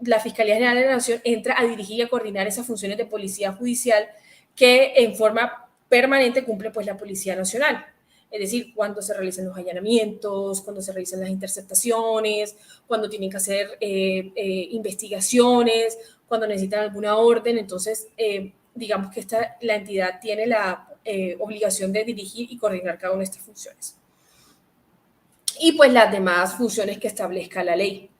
Speaker 2: la Fiscalía General de la Nación entra a dirigir y a coordinar esas funciones de policía judicial que en forma permanente cumple pues la Policía Nacional. Es decir, cuando se realizan los allanamientos, cuando se realizan las interceptaciones, cuando tienen que hacer investigaciones, cuando necesitan alguna orden. Entonces, digamos que la entidad tiene la obligación de dirigir y coordinar cada una de estas funciones. Y pues las demás funciones que establezca la ley.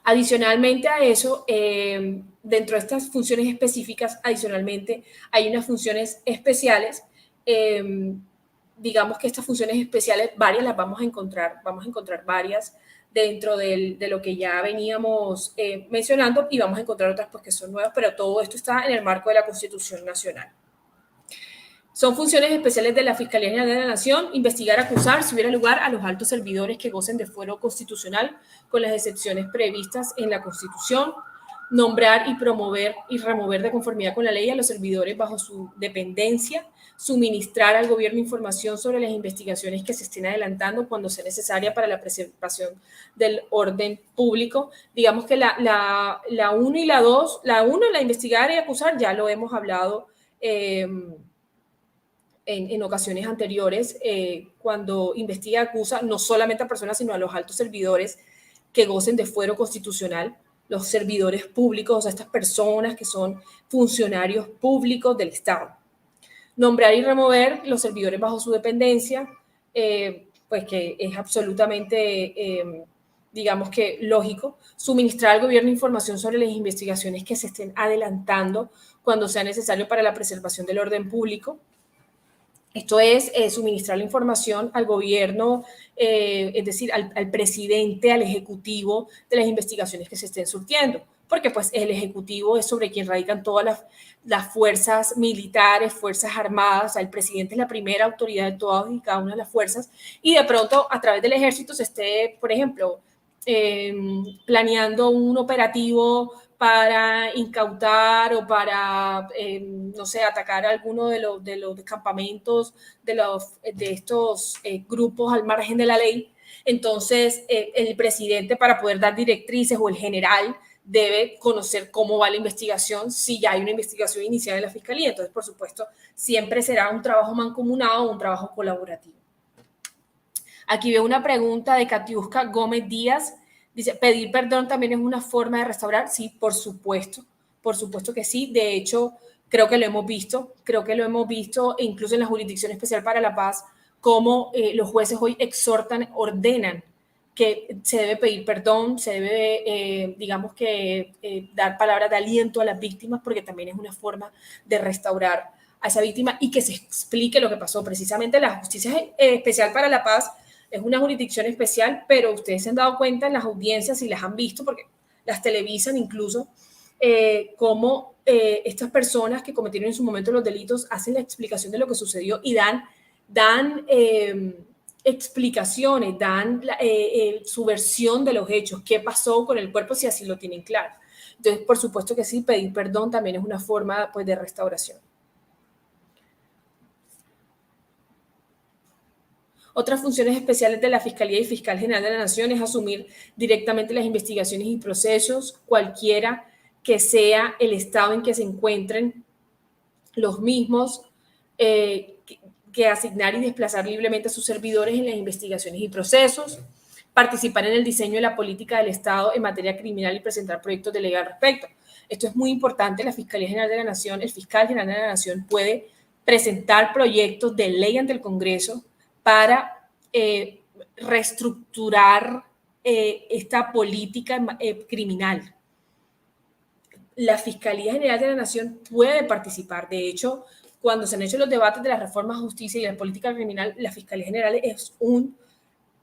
Speaker 2: Adicionalmente a eso, dentro de estas funciones específicas, adicionalmente hay unas funciones especiales. Digamos que estas funciones especiales, varias las vamos a encontrar varias dentro de lo que ya veníamos mencionando, y vamos a encontrar otras pues que son nuevas, pero todo esto está en el marco de la Constitución Nacional. Son funciones especiales de la Fiscalía General de la Nación: investigar, acusar, si hubiera lugar, a los altos servidores que gocen de fuero constitucional, con las excepciones previstas en la Constitución; nombrar y promover y remover de conformidad con la ley a los servidores bajo su dependencia; suministrar al gobierno información sobre las investigaciones que se estén adelantando cuando sea necesaria para la preservación del orden público. Digamos que la 1 y la 2, la 1, la investigar y acusar, ya lo hemos hablado en ocasiones anteriores. Cuando investiga y acusa no solamente a personas, sino a los altos servidores que gocen de fuero constitucional, los servidores públicos, o sea, estas personas que son funcionarios públicos del Estado. Nombrar y remover los servidores bajo su dependencia, pues que es absolutamente, digamos que lógico. Suministrar al gobierno información sobre las investigaciones que se estén adelantando cuando sea necesario para la preservación del orden público. Esto es suministrar la información al gobierno, es decir, al presidente, al ejecutivo, de las investigaciones que se estén surtiendo, porque pues el ejecutivo es sobre quien radican todas las fuerzas militares, fuerzas armadas. O sea, el presidente es la primera autoridad de todas y cada una de las fuerzas, y de pronto a través del ejército se esté, por ejemplo, planeando un operativo para incautar o para, no sé, atacar alguno de los campamentos de estos grupos al margen de la ley. Entonces, el presidente, para poder dar directrices, o el general, debe conocer cómo va la investigación, si ya hay una investigación iniciada en la Fiscalía. Entonces, por supuesto, siempre será un trabajo mancomunado o un trabajo colaborativo. Aquí veo una pregunta de Katiuska Gómez Díaz. Dice, ¿pedir perdón también es una forma de restaurar? Sí, por supuesto que sí. De hecho, creo que lo hemos visto, incluso en la Jurisdicción Especial para la Paz, cómo los jueces hoy ordenan que se debe pedir perdón, se debe, digamos que, dar palabras de aliento a las víctimas, porque también es una forma de restaurar a esa víctima y que se explique lo que pasó. Precisamente la Justicia Especial para la Paz es una jurisdicción especial, pero ustedes se han dado cuenta en las audiencias y las han visto, porque las televisan incluso, cómo estas personas que cometieron en su momento los delitos hacen la explicación de lo que sucedió y dan explicaciones, dan su versión de los hechos, qué pasó con el cuerpo si así lo tienen claro. Entonces, por supuesto que sí, pedir perdón también es una forma, pues, de restauración. Otras funciones especiales de la Fiscalía y Fiscal General de la Nación es asumir directamente las investigaciones y procesos, cualquiera que sea el estado en que se encuentren los mismos, que asignar y desplazar libremente a sus servidores en las investigaciones y procesos, participar en el diseño de la política del Estado en materia criminal y presentar proyectos de ley al respecto. Esto es muy importante. La Fiscalía General de la Nación, el Fiscal General de la Nación puede presentar proyectos de ley ante el Congreso para reestructurar esta política criminal. La Fiscalía General de la Nación puede participar. De hecho, cuando se han hecho los debates de la reforma a justicia y la política criminal, la Fiscalía General es un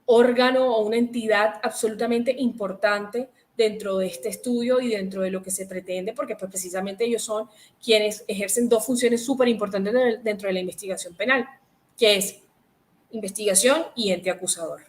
Speaker 2: órgano o una entidad absolutamente importante dentro de este estudio y dentro de lo que se pretende, porque pues precisamente ellos son quienes ejercen dos funciones súper importantes dentro de la investigación penal, que es investigación y ente acusador.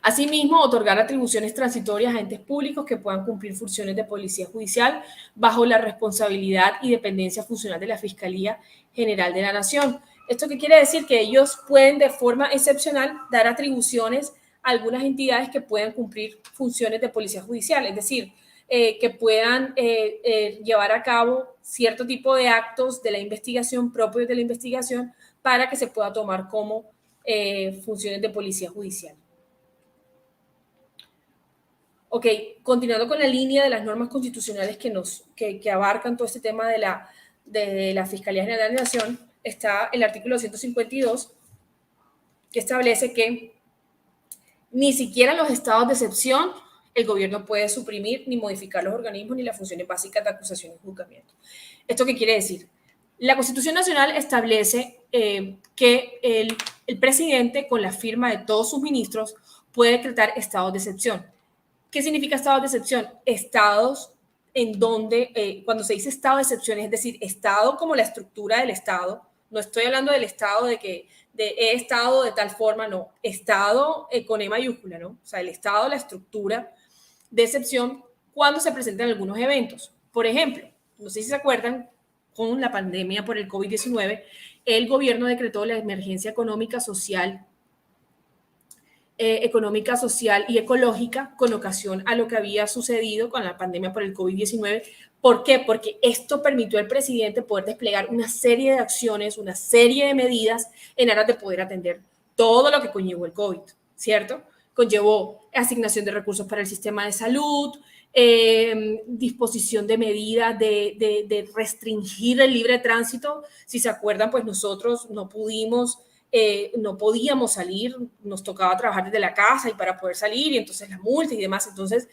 Speaker 2: Asimismo, otorgar atribuciones transitorias a entes públicos que puedan cumplir funciones de policía judicial bajo la responsabilidad y dependencia funcional de la Fiscalía General de la Nación. ¿Esto qué quiere decir? Que ellos pueden de forma excepcional dar atribuciones a algunas entidades que puedan cumplir funciones de policía judicial, es decir, que puedan llevar a cabo cierto tipo de actos de la investigación, propios de la investigación, para que se pueda tomar como funciones de policía judicial. Ok, continuando con la línea de las normas constitucionales que abarcan todo este tema de la Fiscalía General de la Nación, está el artículo 252, que establece que ni siquiera en los estados de excepción el gobierno puede suprimir ni modificar los organismos ni las funciones básicas de acusación y juzgamiento. ¿Esto qué quiere decir? La Constitución Nacional establece que el presidente, con la firma de todos sus ministros, puede decretar estados de excepción. ¿Qué significa estados de excepción? Estados en donde, cuando se dice estado de excepción, es decir, estado como la estructura del estado, no estoy hablando del estado de que he estado de tal forma, no, estado con E mayúscula, ¿no? O sea, el estado, la estructura de excepción cuando se presentan algunos eventos. Por ejemplo, no sé si se acuerdan, con la pandemia por el COVID-19, el gobierno decretó la emergencia económica, social y ecológica con ocasión a lo que había sucedido con la pandemia por el COVID-19. ¿Por qué? Porque esto permitió al presidente poder desplegar una serie de acciones, una serie de medidas en aras de poder atender todo lo que conllevó el COVID, ¿cierto? Conllevó asignación de recursos para el sistema de salud, disposición de medidas de restringir el libre tránsito. Si se acuerdan, pues nosotros no podíamos salir, nos tocaba trabajar desde la casa y para poder salir, y entonces las multas y demás. Entonces,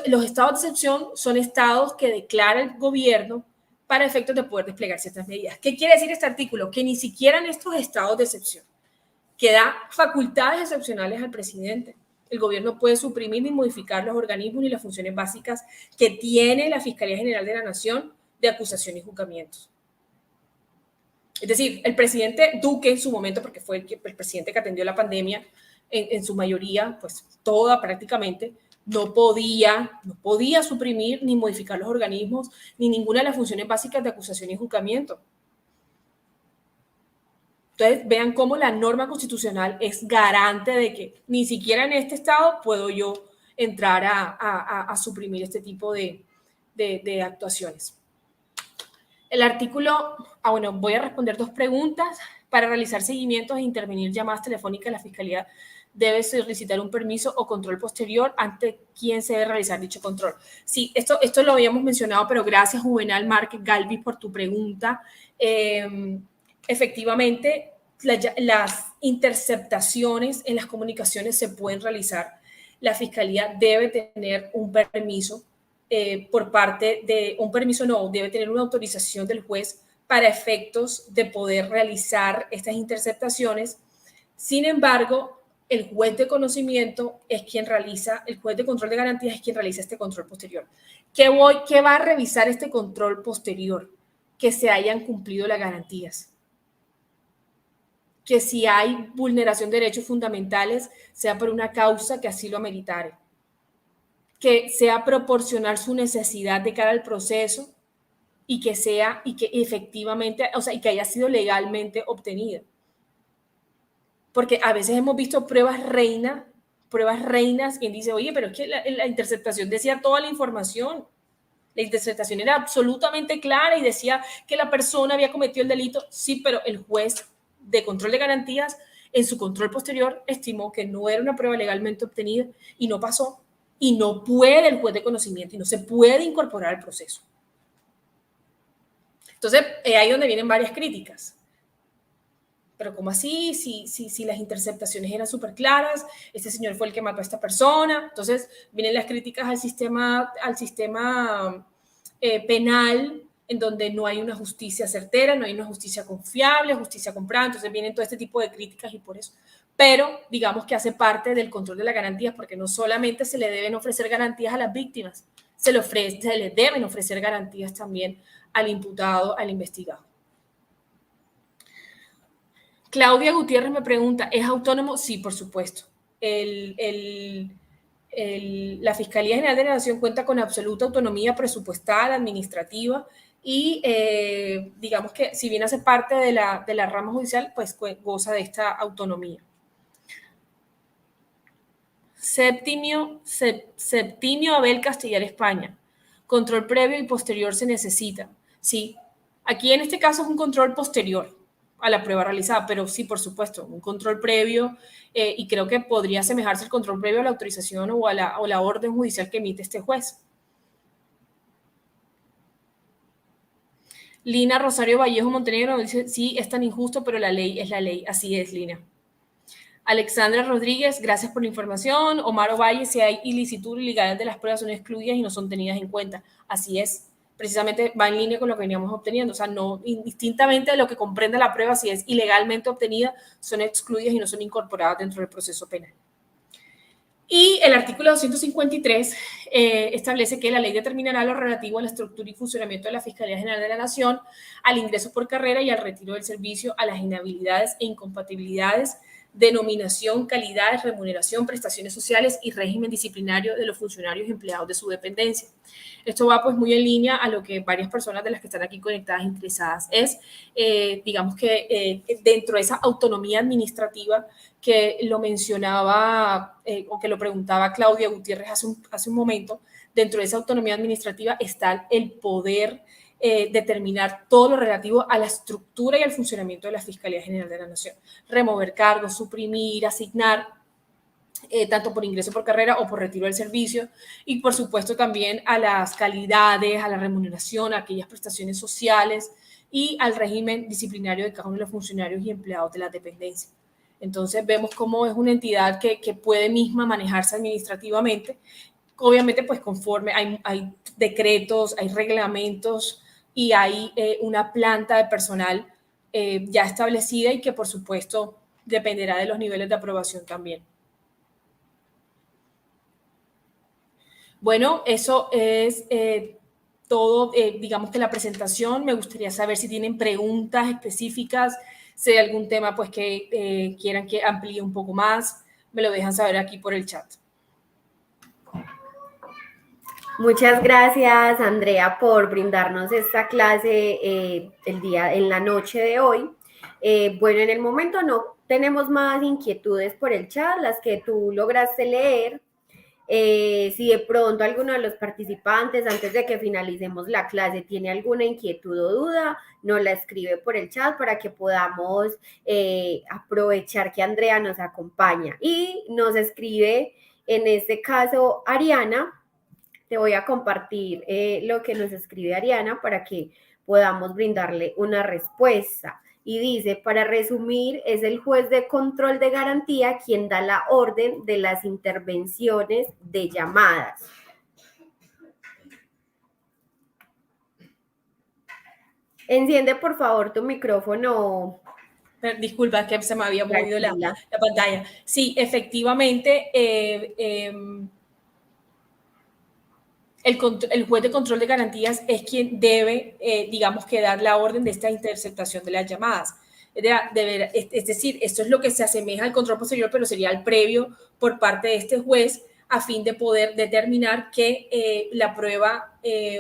Speaker 2: los estados de excepción son estados que declara el gobierno para efectos de poder desplegar ciertas medidas. ¿Qué quiere decir este artículo? Que ni siquiera en estos estados de excepción, que da facultades excepcionales al presidente, el gobierno puede suprimir ni modificar los organismos ni las funciones básicas que tiene la Fiscalía General de la Nación de acusación y juzgamientos. Es decir, el presidente Duque en su momento, porque fue el presidente que atendió la pandemia en su mayoría, pues toda prácticamente, no podía suprimir ni modificar los organismos ni ninguna de las funciones básicas de acusación y juzgamiento. Entonces, vean cómo la norma constitucional es garante de que ni siquiera en este estado puedo yo entrar a suprimir este tipo de actuaciones. El artículo, bueno, voy a responder dos preguntas. Para realizar seguimientos e intervenir llamadas telefónicas, la Fiscalía debe solicitar un permiso o control posterior ante quién se debe realizar dicho control. Sí, esto lo habíamos mencionado, pero gracias, Juvenal Márquez Galvis, por tu pregunta. Efectivamente, las interceptaciones en las comunicaciones se pueden realizar. La Fiscalía debe tener un permiso por parte de, un permiso no, debe tener una autorización del juez para efectos de poder realizar estas interceptaciones. Sin embargo, el juez de conocimiento es quien realiza, el juez de control de garantías es quien realiza este control posterior. ¿Qué va a revisar este control posterior? Que se hayan cumplido las garantías. Que si hay vulneración de derechos fundamentales, sea por una causa que así lo ameritare. Que sea proporcional su necesidad de cara al proceso y que efectivamente, o sea, y que haya sido legalmente obtenida. Porque a veces hemos visto pruebas reinas, quien dice, oye, pero es que la interceptación decía toda la información. La interceptación era absolutamente clara y decía que la persona había cometido el delito. Sí, pero el juez de control de garantías, en su control posterior, estimó que no era una prueba legalmente obtenida y no pasó. Y no puede el juez de conocimiento y no se puede incorporar al proceso. Entonces, ahí es donde vienen varias críticas. Pero ¿cómo así? Si las interceptaciones eran súper claras, este señor fue el que mató a esta persona. Entonces vienen las críticas al sistema penal, en donde no hay una justicia certera, no hay una justicia confiable, justicia comprada. Entonces vienen todo este tipo de críticas y por eso. Pero digamos que hace parte del control de las garantías, porque no solamente se le deben ofrecer garantías a las víctimas, se le deben ofrecer garantías también al imputado, al investigado. Claudia Gutiérrez me pregunta, ¿es autónomo? Sí, por supuesto. La Fiscalía General de la Nación cuenta con absoluta autonomía presupuestal, administrativa y digamos que si bien hace parte de la rama judicial, pues goza de esta autonomía. Septimio Abel Castellar España. Control previo y posterior se necesita. Sí, aquí en este caso es un control posterior a la prueba realizada, pero sí, por supuesto, un control previo y creo que podría asemejarse el control previo a la autorización o a la orden judicial que emite este juez. Lina Rosario Vallejo Montenegro dice, sí, es tan injusto, pero la ley es la ley. Así es, Lina. Alexandra Rodríguez, gracias por la información. Omar Ovalle, si hay ilicitud o ilegalidad de las pruebas son excluidas y no son tenidas en cuenta. Así es. Precisamente va en línea con lo que veníamos obteniendo. O sea, no, indistintamente de lo que comprenda la prueba, si es ilegalmente obtenida, son excluidas y no son incorporadas dentro del proceso penal. Y el artículo 253 establece que la ley determinará lo relativo a la estructura y funcionamiento de la Fiscalía General de la Nación, al ingreso por carrera y al retiro del servicio, a las inhabilidades e incompatibilidades, denominación, calidades, remuneración, prestaciones sociales y régimen disciplinario de los funcionarios y empleados de su dependencia. Esto va pues muy en línea a lo que varias personas de las que están aquí conectadas interesadas es, digamos que dentro de esa autonomía administrativa que lo mencionaba o que lo preguntaba Claudia Gutiérrez hace un momento, dentro de esa autonomía administrativa está el poder determinar todo lo relativo a la estructura y al funcionamiento de la Fiscalía General de la Nación. Remover cargos, suprimir, asignar, tanto por ingreso por carrera o por retiro del servicio, y por supuesto también a las calidades, a la remuneración, a aquellas prestaciones sociales y al régimen disciplinario de cada uno de los funcionarios y empleados de la dependencia. Entonces vemos cómo es una entidad que puede misma manejarse administrativamente, obviamente pues conforme hay decretos, hay reglamentos y hay una planta de personal ya establecida y que por supuesto dependerá de los niveles de aprobación también. Bueno, eso es todo, digamos que la presentación. Me gustaría saber si tienen preguntas específicas, si hay algún tema pues que quieran que amplíe un poco más, me lo dejan saber aquí por el chat.
Speaker 1: Muchas gracias, Andrea, por brindarnos esta clase en la noche de hoy. Bueno, en el momento no tenemos más inquietudes por el chat, las que tú lograste leer. Si de pronto alguno de los participantes, antes de que finalicemos la clase, tiene alguna inquietud o duda, nos la escribe por el chat para que podamos aprovechar que Andrea nos acompaña. Y nos escribe, en este caso, Ariana. Te voy a compartir lo que nos escribe Ariana para que podamos brindarle una respuesta. y dice, para resumir, es el juez de control de garantía quien da la orden de las intervenciones de llamadas. Enciende, por favor, tu micrófono.
Speaker 2: Disculpa, que se me había movido la pantalla. Sí, efectivamente, el juez de control de garantías es quien debe, digamos, que dar la orden de esta interceptación de las llamadas. Es decir, esto es lo que se asemeja al control posterior, pero sería el previo por parte de este juez a fin de poder determinar que la prueba,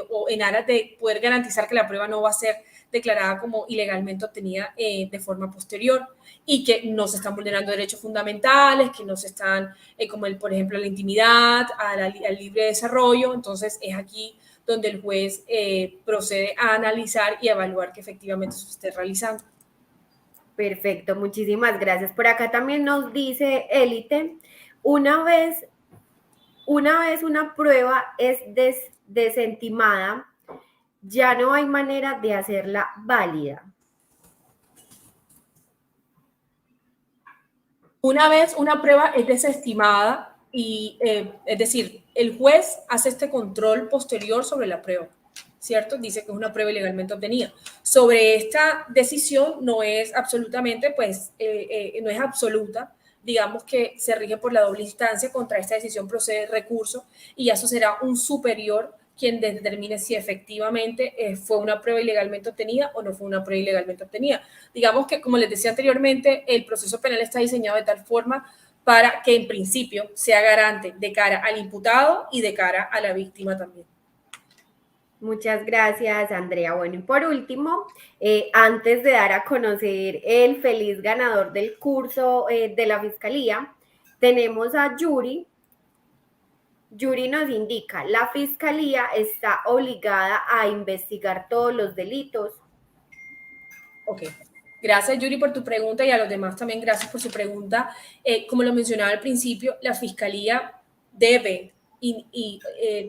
Speaker 2: o en aras de poder garantizar que la prueba no va a ser declarada como ilegalmente obtenida de forma posterior y que no se están vulnerando derechos fundamentales, que no se están, como por ejemplo la intimidad, al libre desarrollo. Entonces es aquí donde el juez procede a analizar y evaluar que efectivamente se esté realizando.
Speaker 1: Perfecto, muchísimas gracias. Por acá también nos dice Élite, una vez una prueba es desentimada, ya no hay manera de hacerla válida.
Speaker 2: Una vez una prueba es desestimada y, es decir, el juez hace este control posterior sobre la prueba, ¿cierto? Dice que es una prueba ilegalmente obtenida. Sobre esta decisión no es absolutamente, pues, no es absoluta. Digamos que se rige por la doble instancia, contra esta decisión procede recurso y eso será un superior quien determine si efectivamente fue una prueba ilegalmente obtenida o no fue una prueba ilegalmente obtenida. Digamos que, como les decía anteriormente, el proceso penal está diseñado de tal forma para que en principio sea garante de cara al imputado y de cara a la víctima también.
Speaker 1: Muchas gracias, Andrea. Bueno, y por último, antes de dar a conocer el feliz ganador del curso de la Fiscalía, tenemos a Yuri. Yuri nos indica, la Fiscalía está obligada a investigar todos los delitos.
Speaker 2: Ok. Gracias, Yuri, por tu pregunta y a los demás también gracias por su pregunta. Como lo mencionaba al principio, la Fiscalía debe y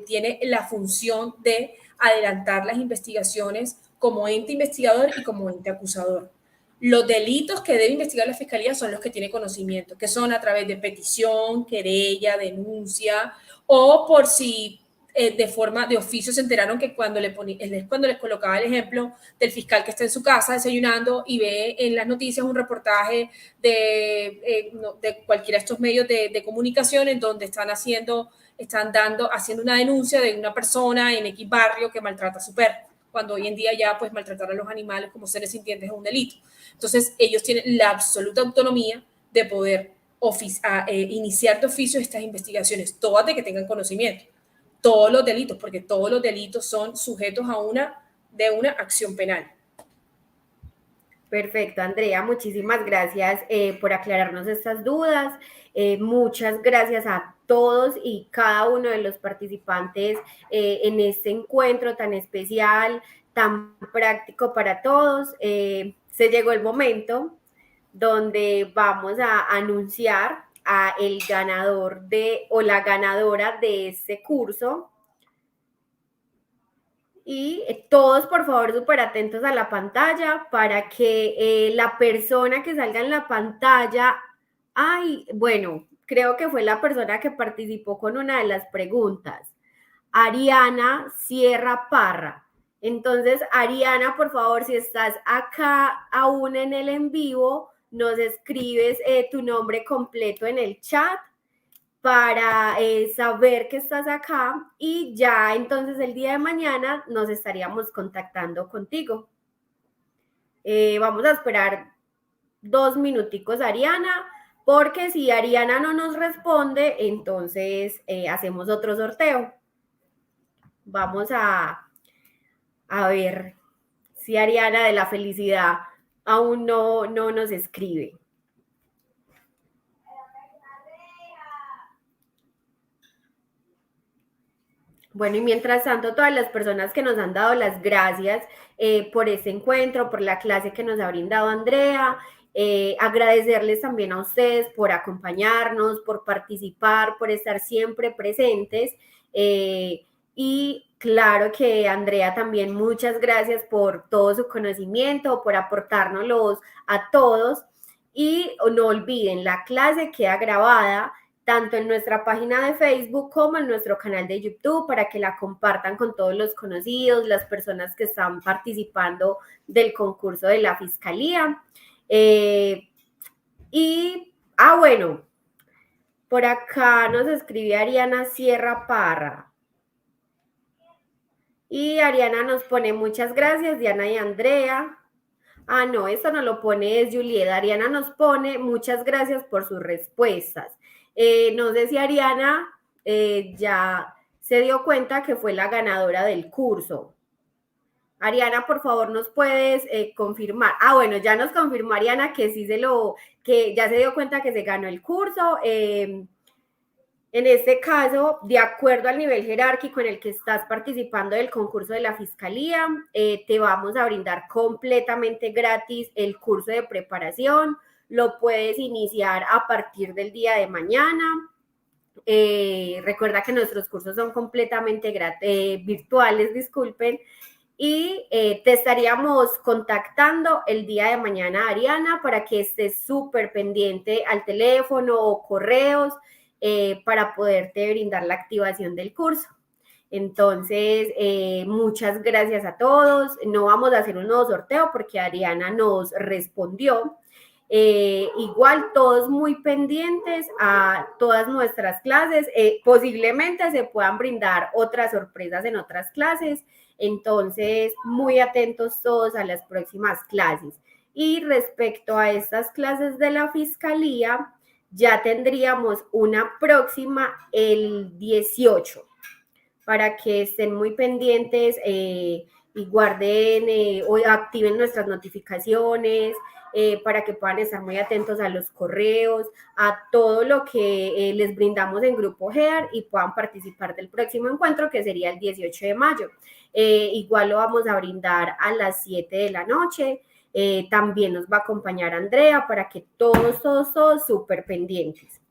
Speaker 2: tiene la función de adelantar las investigaciones como ente investigador y como ente acusador. Los delitos que debe investigar la Fiscalía son los que tiene conocimiento, que son a través de petición, querella, denuncia, o por si de forma de oficio se enteraron que cuando les colocaba el ejemplo del fiscal que está en su casa desayunando y ve en las noticias un reportaje de cualquiera de estos medios de comunicación en donde están haciendo una denuncia de una persona en X barrio que maltrata a su perro, cuando hoy en día ya pues maltratar a los animales como seres sintientes es un delito. Entonces ellos tienen la absoluta autonomía de poder iniciar de oficio estas investigaciones, todas de que tengan conocimiento. Todos los delitos, porque todos los delitos son sujetos a una acción penal.
Speaker 1: Perfecto, Andrea, muchísimas gracias por aclararnos estas dudas. Muchas gracias a todos y cada uno de los participantes en este encuentro tan especial, tan práctico para todos. Se llegó el momento donde vamos a anunciar a el ganador o la ganadora de este curso. Y todos, por favor, súper atentos a la pantalla para que la persona que salga en la pantalla, bueno, creo que fue la persona que participó con una de las preguntas, Ariana Sierra Parra. Entonces, Ariana, por favor, si estás acá aún en el en vivo, nos escribes tu nombre completo en el chat para saber que estás acá y ya entonces el día de mañana nos estaríamos contactando contigo. Vamos a esperar 2 minuticos, Ariana, porque si Ariana no nos responde, entonces hacemos otro sorteo. Vamos a ver si Ariana de la felicidad aún no nos escribe. Bueno, y mientras tanto, todas las personas que nos han dado las gracias por este encuentro, por la clase que nos ha brindado Andrea, agradecerles también a ustedes por acompañarnos, por participar, por estar siempre presentes. Y claro que Andrea también muchas gracias por todo su conocimiento, por aportárnoslos a todos. Y no olviden, la clase queda grabada tanto en nuestra página de Facebook como en nuestro canal de YouTube para que la compartan con todos los conocidos, las personas que están participando del concurso de la Fiscalía. Bueno, por acá nos escribe Ariana Sierra Parra. Y Ariana nos pone muchas gracias, Diana y Andrea. Ah, no, eso no lo pone, es Juliet. Ariana nos pone muchas gracias por sus respuestas. No sé si Ariana ya se dio cuenta que fue la ganadora del curso. Ariana, por favor, nos puedes confirmar. Ah, bueno, ya nos confirmó Ariana que sí que ya se dio cuenta que se ganó el curso. En este caso, de acuerdo al nivel jerárquico en el que estás participando del concurso de la Fiscalía, te vamos a brindar completamente gratis el curso de preparación. Lo puedes iniciar a partir del día de mañana. Recuerda que nuestros cursos son completamente virtuales, disculpen. Y te estaríamos contactando el día de mañana, Ariana, para que estés súper pendiente al teléfono o correos para poderte brindar la activación del curso. Entonces, muchas gracias a todos. No vamos a hacer un nuevo sorteo porque Ariana nos respondió. Igual todos muy pendientes a todas nuestras clases. Posiblemente se puedan brindar otras sorpresas en otras clases. Entonces, muy atentos todos a las próximas clases. Y respecto a estas clases de la Fiscalía, ya tendríamos una próxima el 18 para que estén muy pendientes y guarden o activen nuestras notificaciones para que puedan estar muy atentos a los correos, a todo lo que les brindamos en Grupo GEAR y puedan participar del próximo encuentro que sería el 18 de mayo. Igual lo vamos a brindar a las 7 de la noche. También nos va a acompañar Andrea para que todos súper pendientes.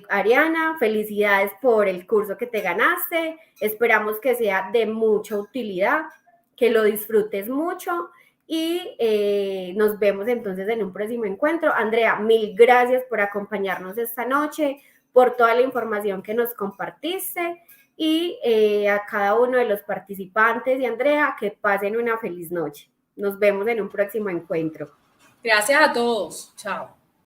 Speaker 1: Ariana, felicidades por el curso que te ganaste. Esperamos que sea de mucha utilidad, que lo disfrutes mucho y nos vemos entonces en un próximo encuentro. Andrea, mil gracias por acompañarnos esta noche, por toda la información que nos compartiste y a cada uno de los participantes y Andrea, que pasen una feliz noche. Nos vemos en un próximo encuentro.
Speaker 2: Gracias a todos. Chao.